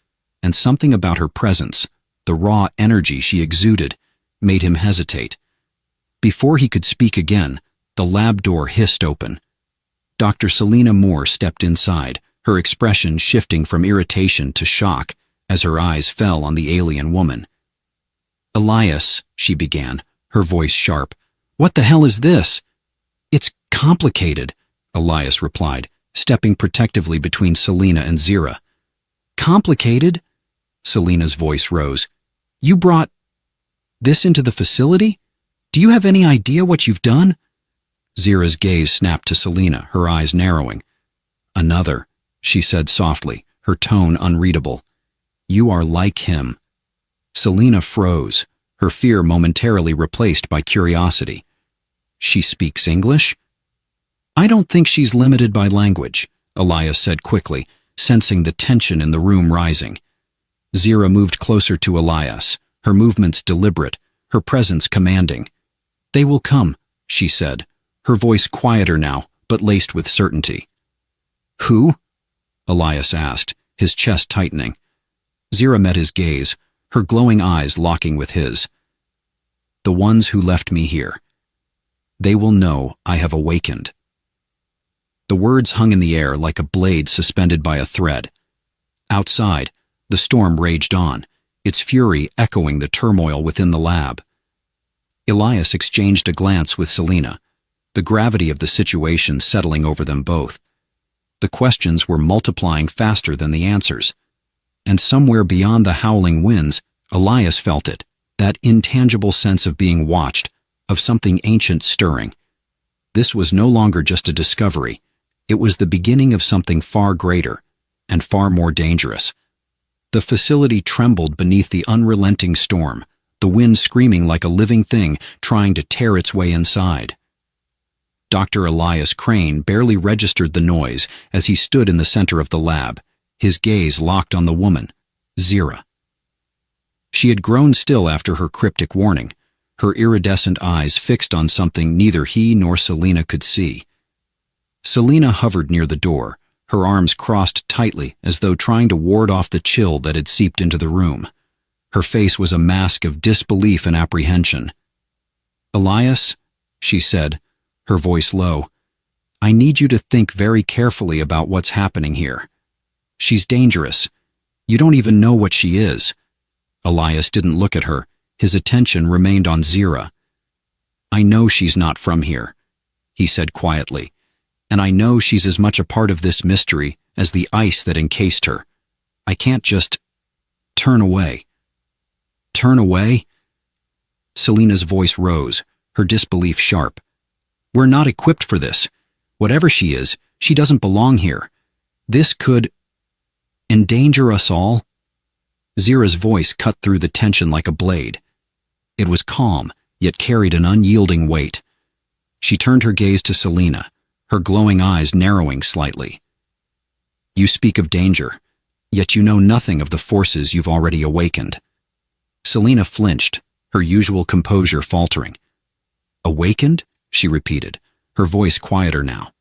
Speaker 1: and something about her presence, the raw energy she exuded, made him hesitate. Before he could speak again, the lab door hissed open. Dr. Selena Moore stepped inside, her expression shifting from irritation to shock as her eyes fell on the alien woman. "Elias," she began, her voice sharp, "what the hell is this?" "It's complicated," Elias replied, stepping protectively between Selena and Zira. "Complicated?" Selena's voice rose. "You brought this into the facility? Do you have any idea what you've done?" Zira's gaze snapped to Selena, her eyes narrowing. "Another," she said softly, her tone unreadable. "You are like him." Selena froze, her fear momentarily replaced by curiosity. "She speaks English?" "I don't think she's limited by language," Elias said quickly, sensing the tension in the room rising. Zira moved closer to Elias, her movements deliberate, her presence commanding. "They will come," she said, her voice quieter now, but laced with certainty. "Who?" Elias asked, his chest tightening. Zira met his gaze, her glowing eyes locking with his. "The ones who left me here. They will know I have awakened." The words hung in the air like a blade suspended by a thread. Outside, the storm raged on, its fury echoing the turmoil within the lab. Elias exchanged a glance with Selena, the gravity of the situation settling over them both. The questions were multiplying faster than the answers. And somewhere beyond the howling winds, Elias felt it, that intangible sense of being watched, of something ancient stirring. This was no longer just a discovery. It was the beginning of something far greater, and far more dangerous. The facility trembled beneath the unrelenting storm, the wind screaming like a living thing trying to tear its way inside. Dr. Elias Crane barely registered the noise as he stood in the center of the lab, his gaze locked on the woman, Zira. She had grown still after her cryptic warning, her iridescent eyes fixed on something neither he nor Selena could see. Selena hovered near the door, her arms crossed tightly as though trying to ward off the chill that had seeped into the room. Her face was a mask of disbelief and apprehension. "Elias," she said, her voice low, I need you to think very carefully about what's happening here. She's dangerous. You don't even know what she is." Elias didn't look at her. His attention remained on Zira. "I know she's not from here," he said quietly, "and I know she's as much a part of this mystery as the ice that encased her. I can't just turn away." "Turn away?" Selena's voice rose, her disbelief sharp. "We're not equipped for this. Whatever she is, she doesn't belong here. This could endanger us all." Zira's voice cut through the tension like a blade. It was calm, yet carried an unyielding weight. She turned her gaze to Selena, her glowing eyes narrowing slightly. "You speak of danger, yet you know nothing of the forces you've already awakened." Selena flinched, her usual composure faltering. "Awakened?" she repeated, her voice quieter now.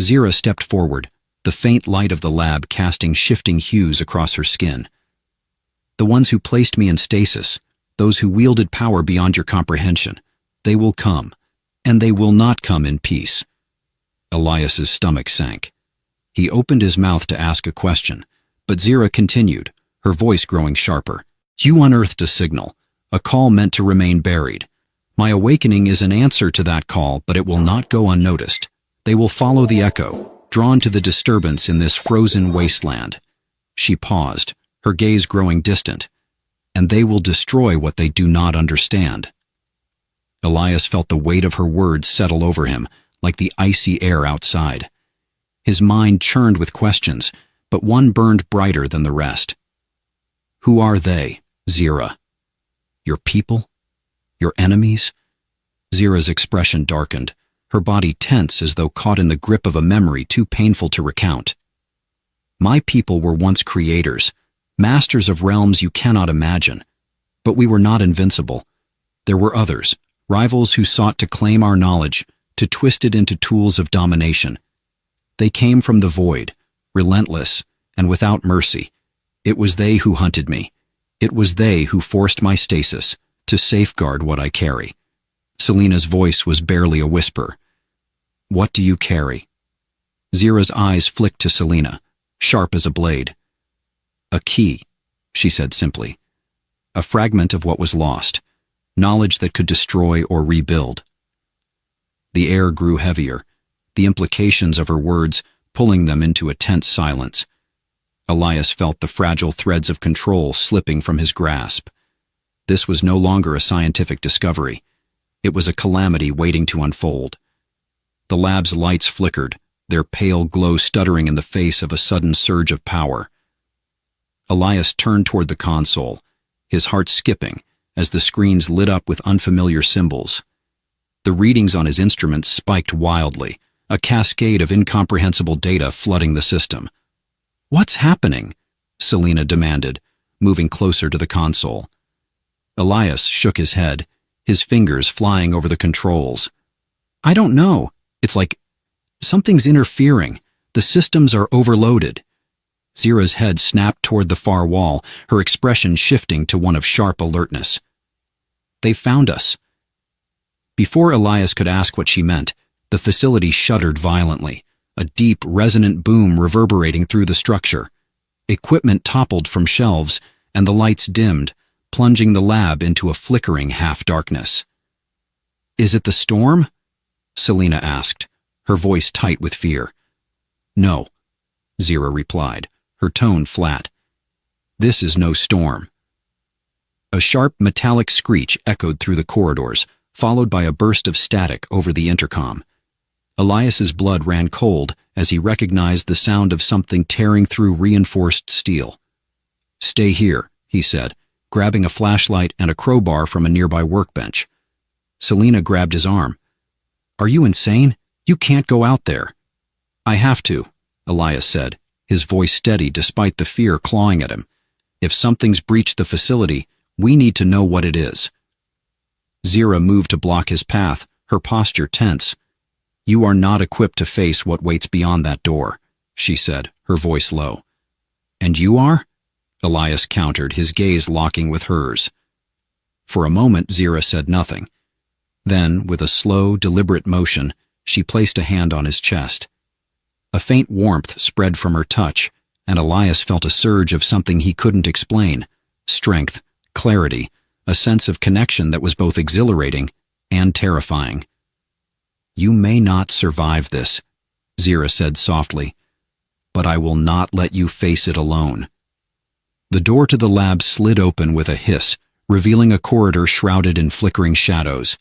Speaker 1: Zira stepped forward, the faint light of the lab casting shifting hues across her skin. "The ones who placed me in stasis, those who wielded power beyond your comprehension, they will come, and they will not come in peace." Elias's stomach sank. He opened his mouth to ask a question, but Zira continued, her voice growing sharper. "You unearthed a signal, a call meant to remain buried. My awakening is an answer to that call, but it will not go unnoticed. They will follow the echo, drawn to the disturbance in this frozen wasteland." She paused, her gaze growing distant. "And they will destroy what they do not understand." Elias felt the weight of her words settle over him, like the icy air outside. His mind churned with questions, but one burned brighter than the rest. "Who are they, Zira? Your people? Your enemies?" Zira's expression darkened, her body tense as though caught in the grip of a memory too painful to recount. "My people were once creators, masters of realms you cannot imagine. But we were not invincible. There were others, rivals who sought to claim our knowledge, to twist it into tools of domination. They came from the void, relentless and without mercy. It was they who hunted me. It was they who forced my stasis to safeguard what I carry." Selena's voice was barely a whisper. "What do you carry?" Zira's eyes flicked to Selena, sharp as a blade. "A key," she said simply. "A fragment of what was lost, knowledge that could destroy or rebuild." The air grew heavier, the implications of her words pulling them into a tense silence. Elias felt the fragile threads of control slipping from his grasp. This was no longer a scientific discovery. It was a calamity waiting to unfold. The lab's lights flickered, their pale glow stuttering in the face of a sudden surge of power. Elias turned toward the console, his heart skipping as the screens lit up with unfamiliar symbols. The readings on his instruments spiked wildly, a cascade of incomprehensible data flooding the system. "What's happening?" Selena demanded, moving closer to the console. Elias shook his head, his fingers flying over the controls. "I don't know. It's like something's interfering. The systems are overloaded." Zira's head snapped toward the far wall, her expression shifting to one of sharp alertness. "They found us." Before Elias could ask what she meant, the facility shuddered violently, a deep, resonant boom reverberating through the structure. Equipment toppled from shelves, and the lights dimmed, plunging the lab into a flickering half-darkness. "Is it the storm?" Selena asked, her voice tight with fear. "No," Zira replied, her tone flat. "This is no storm." A sharp, metallic screech echoed through the corridors, followed by a burst of static over the intercom. Elias's blood ran cold as he recognized the sound of something tearing through reinforced steel. "Stay here," he said, grabbing a flashlight and a crowbar from a nearby workbench. Selena grabbed his arm. "Are you insane? You can't go out there." "I have to," Elias said, his voice steady despite the fear clawing at him. "If something's breached the facility, we need to know what it is." Zira moved to block his path, her posture tense. "You are not equipped to face what waits beyond that door," she said, her voice low. "And you are?" Elias countered, his gaze locking with hers. For a moment, Zira said nothing. Then, with a slow, deliberate motion, She placed a hand on his chest. A faint warmth spread from her touch, and Elias felt a surge of something he couldn't explain. Strength, clarity, a sense of connection that was both exhilarating and terrifying. "You may not survive this," Zira said softly, "but I will not let you face it alone." The door to the lab slid open with a hiss, revealing a corridor shrouded in flickering shadows.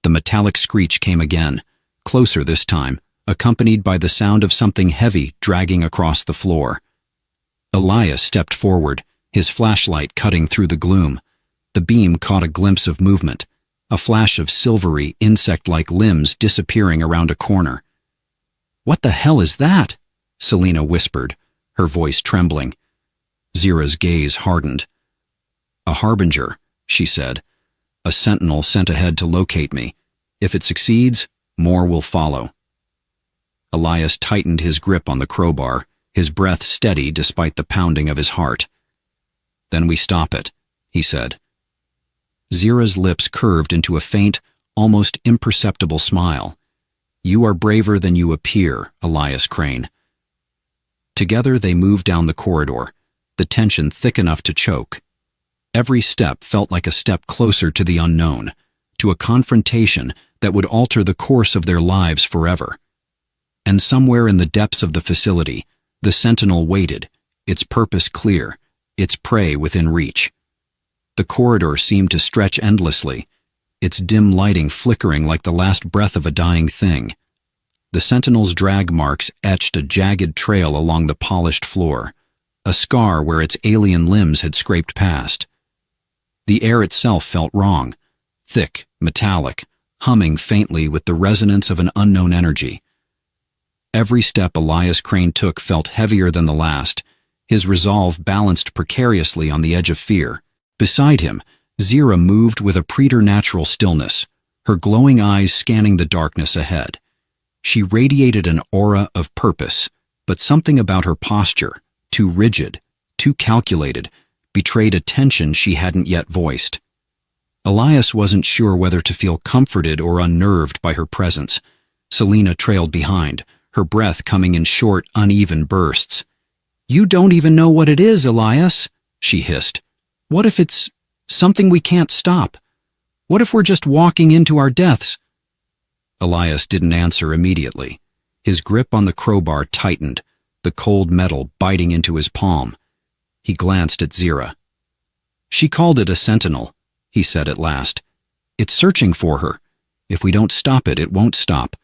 Speaker 1: The metallic screech came again, closer this time, accompanied by the sound of something heavy dragging across the floor. Elias stepped forward, his flashlight cutting through the gloom. The beam caught a glimpse of movement, a flash of silvery, insect-like limbs disappearing around a corner. "What the hell is that?" Selina whispered, her voice trembling. Zira's gaze hardened. "A harbinger," she said. "A sentinel sent ahead to locate me. If it succeeds, more will follow." Elias tightened his grip on the crowbar, his breath steady despite the pounding of his heart. "Then we stop it," he said. Zira's lips curved into a faint, almost imperceptible smile. "You are braver than you appear, Elias Crane." Together they moved down the corridor, the tension thick enough to choke. Every step felt like a step closer to the unknown, to a confrontation that would alter the course of their lives forever. And somewhere in the depths of the facility, the sentinel waited, its purpose clear, its prey within reach. The corridor seemed to stretch endlessly, its dim lighting flickering like the last breath of a dying thing. The sentinel's drag marks etched a jagged trail along the polished floor, a scar where its alien limbs had scraped past. The air itself felt wrong, thick, metallic, humming faintly with the resonance of an unknown energy. Every step Elias Crane took felt heavier than the last, his resolve balanced precariously on the edge of fear. Beside him, Zira moved with a preternatural stillness, her glowing eyes scanning the darkness ahead. She radiated an aura of purpose, but something about her posture, too rigid, too calculated, betrayed a tension she hadn't yet voiced. Elias wasn't sure whether to feel comforted or unnerved by her presence. Selina trailed behind, her breath coming in short, uneven bursts. "You don't even know what it is, Elias," she hissed. "What if it's something we can't stop? What if we're just walking into our deaths?" Elias didn't answer immediately. His grip on the crowbar tightened, the cold metal biting into his palm. He glanced at Zira. "She called it a sentinel," he said at last. "It's searching for her. If we don't stop it, it won't stop."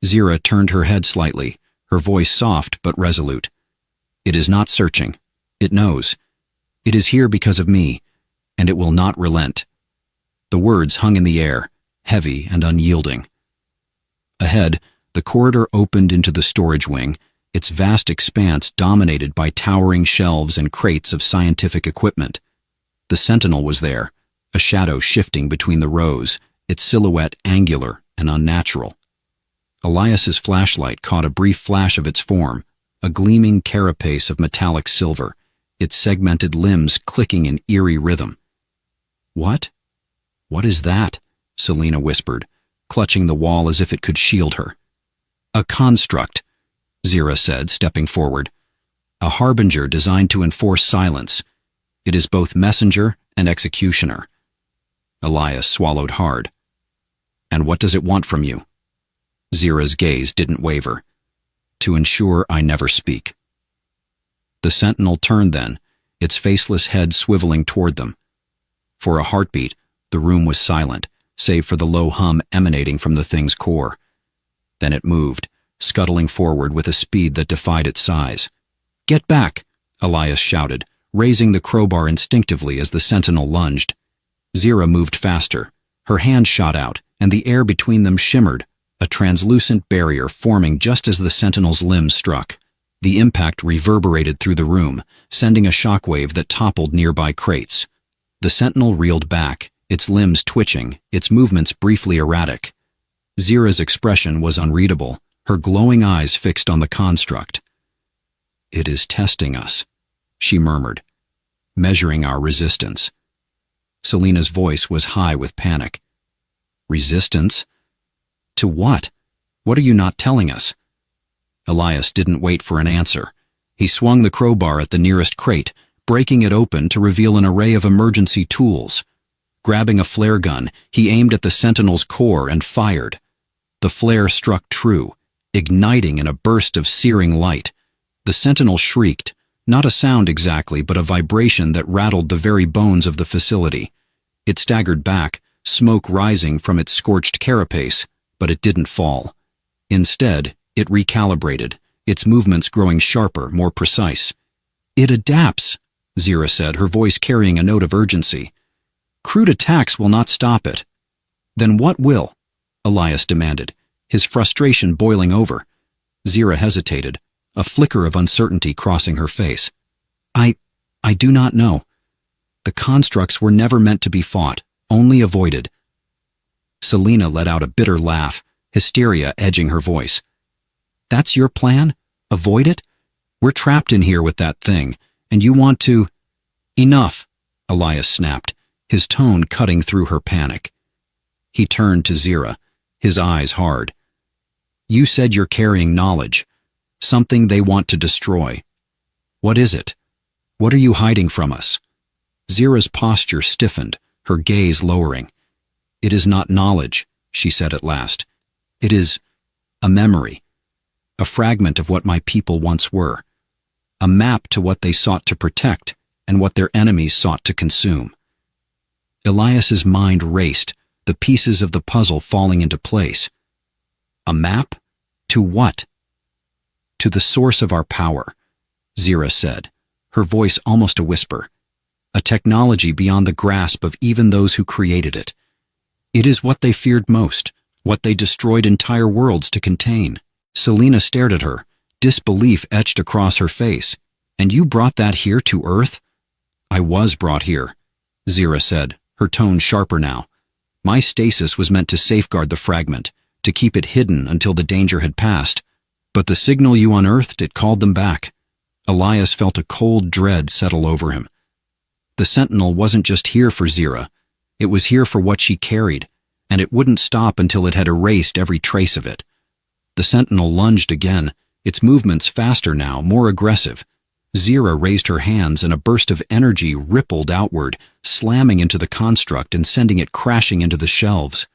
Speaker 1: Zira turned her head slightly, her voice soft but resolute. "It is not searching. It knows. It is here because of me, and it will not relent." The words hung in the air, heavy and unyielding. Ahead, the corridor opened into the storage wing, its vast expanse dominated by towering shelves and crates of scientific equipment. The sentinel was there, a shadow shifting between the rows, its silhouette angular and unnatural. Elias's flashlight caught a brief flash of its form, a gleaming carapace of metallic silver, its segmented limbs clicking in eerie rhythm. "What? What is that?" Selina whispered, clutching the wall as if it could shield her. "A construct," Zira said, stepping forward. "A harbinger designed to enforce silence. It is both messenger and executioner." Elias swallowed hard. "And what does it want from you?" Zira's gaze didn't waver. "To ensure I never speak." The sentinel turned then, its faceless head swiveling toward them. For a heartbeat, the room was silent, save for the low hum emanating from the thing's core. Then it moved, scuttling forward with a speed that defied its size. "Get back!" Elias shouted, raising the crowbar instinctively as the sentinel lunged. Zira moved faster. Her hand shot out, and the air between them shimmered, a translucent barrier forming just as the sentinel's limbs struck. The impact reverberated through the room, sending a shockwave that toppled nearby crates. The sentinel reeled back, its limbs twitching, its movements briefly erratic. Zira's expression was unreadable, her glowing eyes fixed on the construct. "It is testing us," she murmured, "measuring our resistance." Selina's voice was high with panic. "Resistance? To what?" What are you not telling us?" Elias didn't wait for an answer. He swung the crowbar at the nearest crate, breaking it open to reveal an array of emergency tools. Grabbing a flare gun, he aimed at the Sentinel's core and fired. The flare struck true, igniting in a burst of searing light. The Sentinel shrieked, not a sound exactly, but a vibration that rattled the very bones of the facility. It staggered back, smoke rising from its scorched carapace, but it didn't fall. Instead, it recalibrated, its movements growing sharper, more precise. "It adapts," Zira said, her voice carrying a note of urgency. "Crude attacks will not stop it." "Then what will?" Elias demanded, his frustration boiling over. Zira hesitated, a flicker of uncertainty crossing her face. I do not know. The constructs were never meant to be fought, only avoided." Selena let out a bitter laugh, hysteria edging her voice. "That's your plan? Avoid it? We're trapped in here with that thing, and you want to—" "Enough," Elias snapped, his tone cutting through her panic. He turned to Zira, his eyes hard. "You said you're carrying knowledge, something they want to destroy. What is it? What are you hiding from us?" Zira's posture stiffened, her gaze lowering. "It is not knowledge," she said at last. "It is a memory, a fragment of what my people once were, a map to what they sought to protect and what their enemies sought to consume." Elias's mind raced, the pieces of the puzzle falling into place. A map? To what? "To the source of our power," Zira said, her voice almost a whisper. "A technology beyond the grasp of even those who created it. It is what they feared most, what they destroyed entire worlds to contain." Selena stared at her, disbelief etched across her face. "And you brought that here to Earth?" "I was brought here," Zira said, her tone sharper now. "My stasis was meant to safeguard the fragment, to keep it hidden until the danger had passed. But the signal you unearthed, it called them back." Elias felt a cold dread settle over him. The Sentinel wasn't just here for Zira. It was here for what she carried, and it wouldn't stop until it had erased every trace of it. The Sentinel lunged again, its movements faster now, more aggressive. Zira raised her hands and a burst of energy rippled outward, slamming into the construct and sending it crashing into the shelves.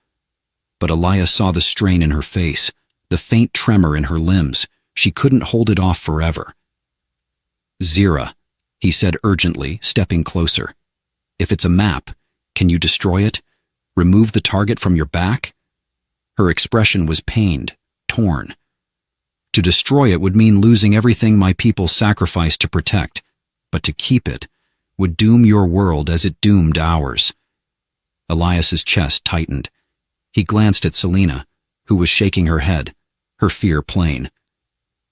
Speaker 1: But Elias saw the strain in her face, the faint tremor in her limbs. She couldn't hold it off forever. "Zira," he said urgently, stepping closer. "If it's a map, can you destroy it? Remove the target from your back?" Her expression was pained, torn. "To destroy it would mean losing everything my people sacrificed to protect, but to keep it would doom your world as it doomed ours." Elias's chest tightened. He glanced at Selena, who was shaking her head, her fear plain.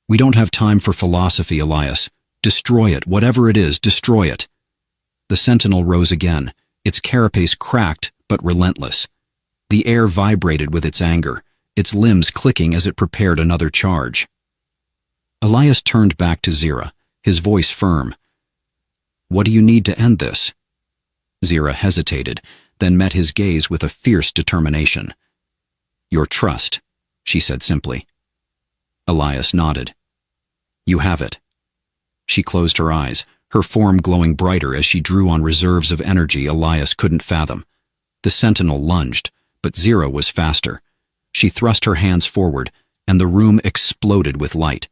Speaker 1: "We don't have time for philosophy, Elias. Destroy it, whatever it is, destroy it." The Sentinel rose again, its carapace cracked but relentless. The air vibrated with its anger, its limbs clicking as it prepared another charge. Elias turned back to Zira, his voice firm. "What do you need to end this?" Zira hesitated, then met his gaze with a fierce determination. "Your trust," she said simply. Elias nodded. "You have it." She closed her eyes, her form glowing brighter as she drew on reserves of energy Elias couldn't fathom. The Sentinel lunged, but Zira was faster. She thrust her hands forward, and the room exploded with light.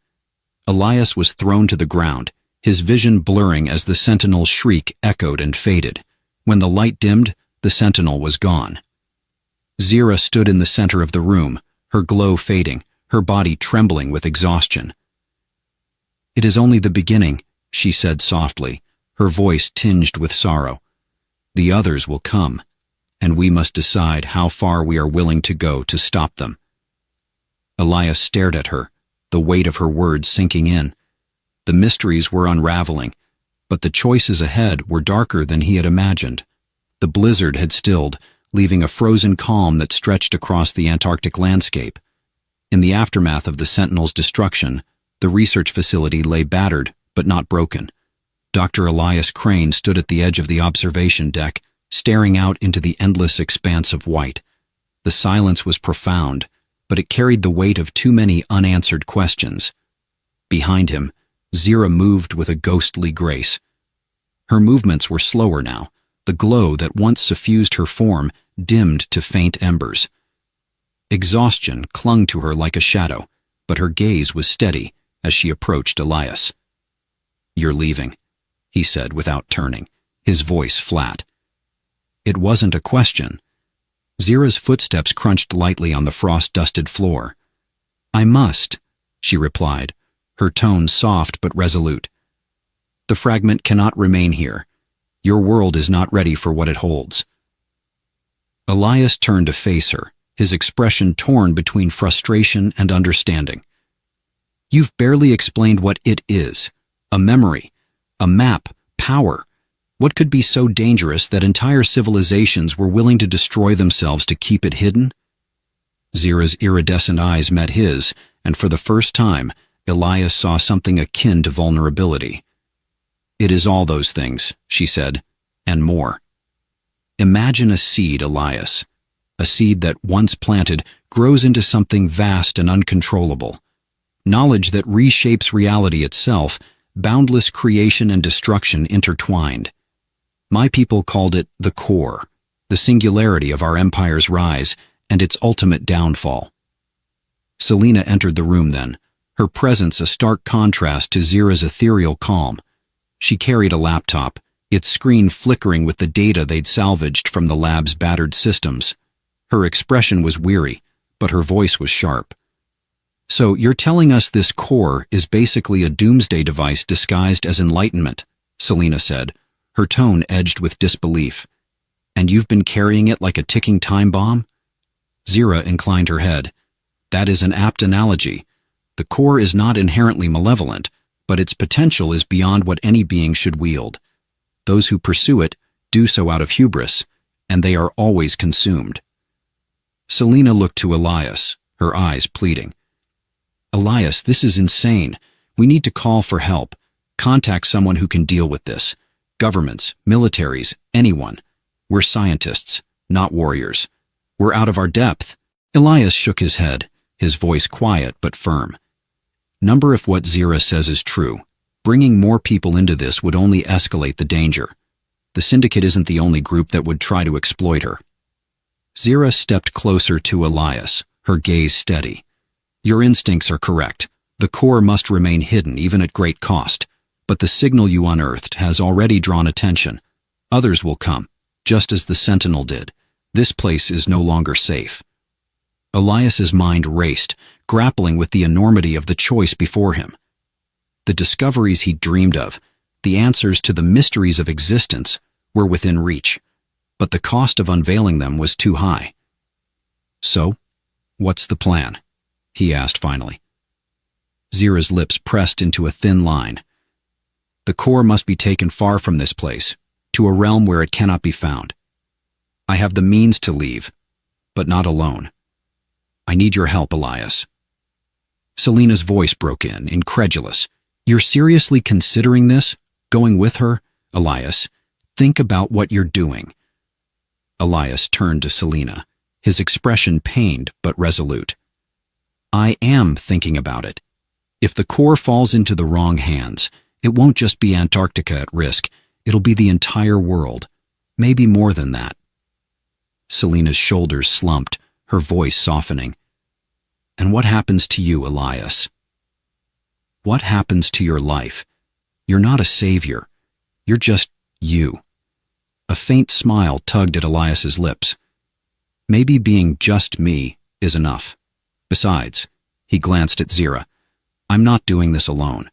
Speaker 1: Elias was thrown to the ground, his vision blurring as the Sentinel's shriek echoed and faded. When the light dimmed, the Sentinel was gone. Zira stood in the center of the room, her glow fading, her body trembling with exhaustion. "It is only the beginning," she said softly, her voice tinged with sorrow. "The others will come, and we must decide how far we are willing to go to stop them." Elias stared at her, the weight of her words sinking in. The mysteries were unraveling, but the choices ahead were darker than he had imagined. The blizzard had stilled, leaving a frozen calm that stretched across the Antarctic landscape. In the aftermath of the Sentinel's destruction, the research facility lay battered, but not broken. Dr. Elias Crane stood at the edge of the observation deck, staring out into the endless expanse of white. The silence was profound, but it carried the weight of too many unanswered questions. Behind him, Zira moved with a ghostly grace. Her movements were slower now. The glow that once suffused her form dimmed to faint embers. Exhaustion clung to her like a shadow, but her gaze was steady as she approached Elias. "You're leaving," he said without turning, his voice flat. It wasn't a question. Zira's footsteps crunched lightly on the frost-dusted floor. "I must," she replied, her tone soft but resolute. "The fragment cannot remain here. Your world is not ready for what it holds." Elias turned to face her, his expression torn between frustration and understanding. "You've barely explained what it is. A memory, a map, power. What could be so dangerous that entire civilizations were willing to destroy themselves to keep it hidden?" Zira's iridescent eyes met his, and for the first time, Elias saw something akin to vulnerability. "It is all those things," she said, "and more. Imagine a seed, Elias. A seed that, once planted, grows into something vast and uncontrollable. Knowledge that reshapes reality itself, boundless creation and destruction intertwined. My people called it the core, the singularity of our empire's rise and its ultimate downfall." Selena entered the room then, her presence a stark contrast to Zira's ethereal calm. She carried a laptop, its screen flickering with the data they'd salvaged from the lab's battered systems. Her expression was weary, but her voice was sharp. "So you're telling us this core is basically a doomsday device disguised as enlightenment," Selena said, her tone edged with disbelief. "And you've been carrying it like a ticking time bomb?" Zira inclined her head. "That is an apt analogy. The core is not inherently malevolent, but its potential is beyond what any being should wield. Those who pursue it do so out of hubris, and they are always consumed." Selena looked to Elias, her eyes pleading. "Elias, this is insane. We need to call for help. Contact someone who can deal with this. Governments, militaries, anyone. We're scientists, not warriors. We're out of our depth." Elias shook his head, his voice quiet but firm. "Number if what Zira says is true. Bringing more people into this would only escalate the danger. The Syndicate isn't the only group that would try to exploit her." Zira stepped closer to Elias, her gaze steady. "Your instincts are correct. The core must remain hidden even at great cost. But the signal you unearthed has already drawn attention. Others will come, just as the Sentinel did. This place is no longer safe." Elias's mind raced, grappling with the enormity of the choice before him. The discoveries he dreamed of, the answers to the mysteries of existence, were within reach, but the cost of unveiling them was too high. "So, what's the plan?" he asked finally. Zira's lips pressed into a thin line. "The core must be taken far from this place, to a realm where it cannot be found. I have the means to leave, but not alone. I need your help, Elias." Selena's voice broke in, incredulous. "You're seriously considering this? Going with her? Elias, think about what you're doing." Elias turned to Selena, his expression pained but resolute. "I am thinking about it. If the core falls into the wrong hands, it won't just be Antarctica at risk, it'll be the entire world. Maybe more than that." Selena's shoulders slumped, her voice softening. "And what happens to you, Elias? What happens to your life? You're not a savior. You're just you." A faint smile tugged at Elias's lips. "Maybe being just me is enough. Besides," he glanced at Zira, "I'm not doing this alone."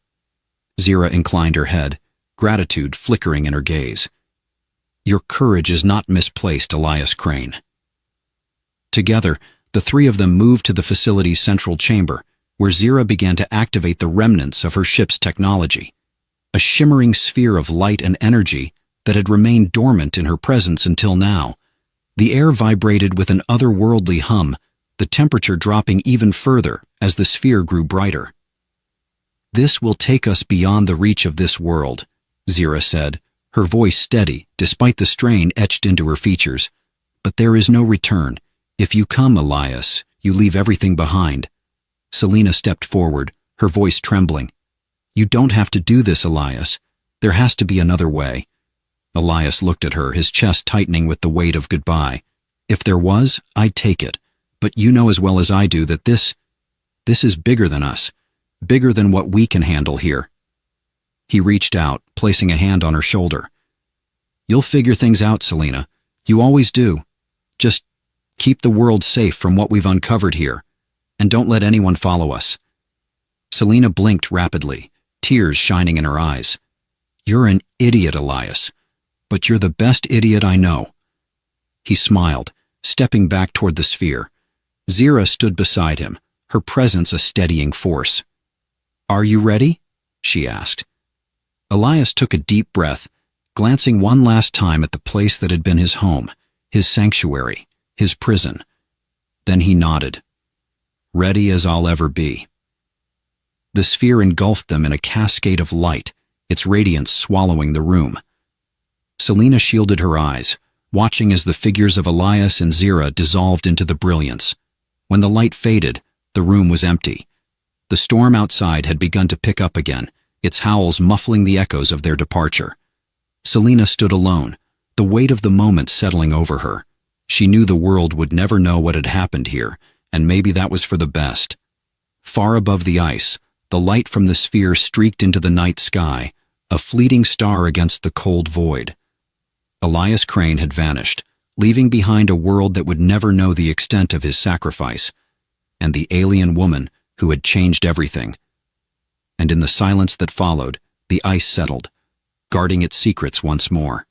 Speaker 1: Zira inclined her head, gratitude flickering in her gaze. "Your courage is not misplaced, Elias Crane." Together, the three of them moved to the facility's central chamber, where Zira began to activate the remnants of her ship's technology. A shimmering sphere of light and energy that had remained dormant in her presence until now. The air vibrated with an otherworldly hum, the temperature dropping even further as the sphere grew brighter. "This will take us beyond the reach of this world," Zira said, her voice steady despite the strain etched into her features. "But there is no return. If you come, Elias, You leave everything behind. Selena stepped forward, her voice trembling. You don't have to do this, Elias. There has to be another way. Elias looked at her, his chest tightening with the weight of goodbye. If there was, I'd take it. But you know as well as I do that this is bigger than us, bigger than what we can handle here. He reached out, placing a hand on her shoulder. You'll figure things out, Selena. You always do. Just keep the world safe from what we've uncovered here, and don't let anyone follow us. Selena blinked rapidly, tears shining in her eyes. You're an idiot, Elias, but you're the best idiot I know. He smiled, stepping back toward the sphere. Zira stood beside him, her presence a steadying force. Are you ready? She asked. Elias took a deep breath, glancing one last time at the place that had been his home, his sanctuary, his prison. Then he nodded. Ready as I'll ever be. The sphere engulfed them in a cascade of light, its radiance swallowing the room. Selena shielded her eyes, watching as the figures of Elias and Zira dissolved into the brilliance. When the light faded, the room was empty. The storm outside had begun to pick up again, its howls muffling the echoes of their departure. Selena stood alone, the weight of the moment settling over her. She knew the world would never know what had happened here, and maybe that was for the best. Far above the ice, the light from the sphere streaked into the night sky, a fleeting star against the cold void. Elias Crane had vanished, leaving behind a world that would never know the extent of his sacrifice, and the alien woman who had changed everything. And in the silence that followed, the ice settled, guarding its secrets once more.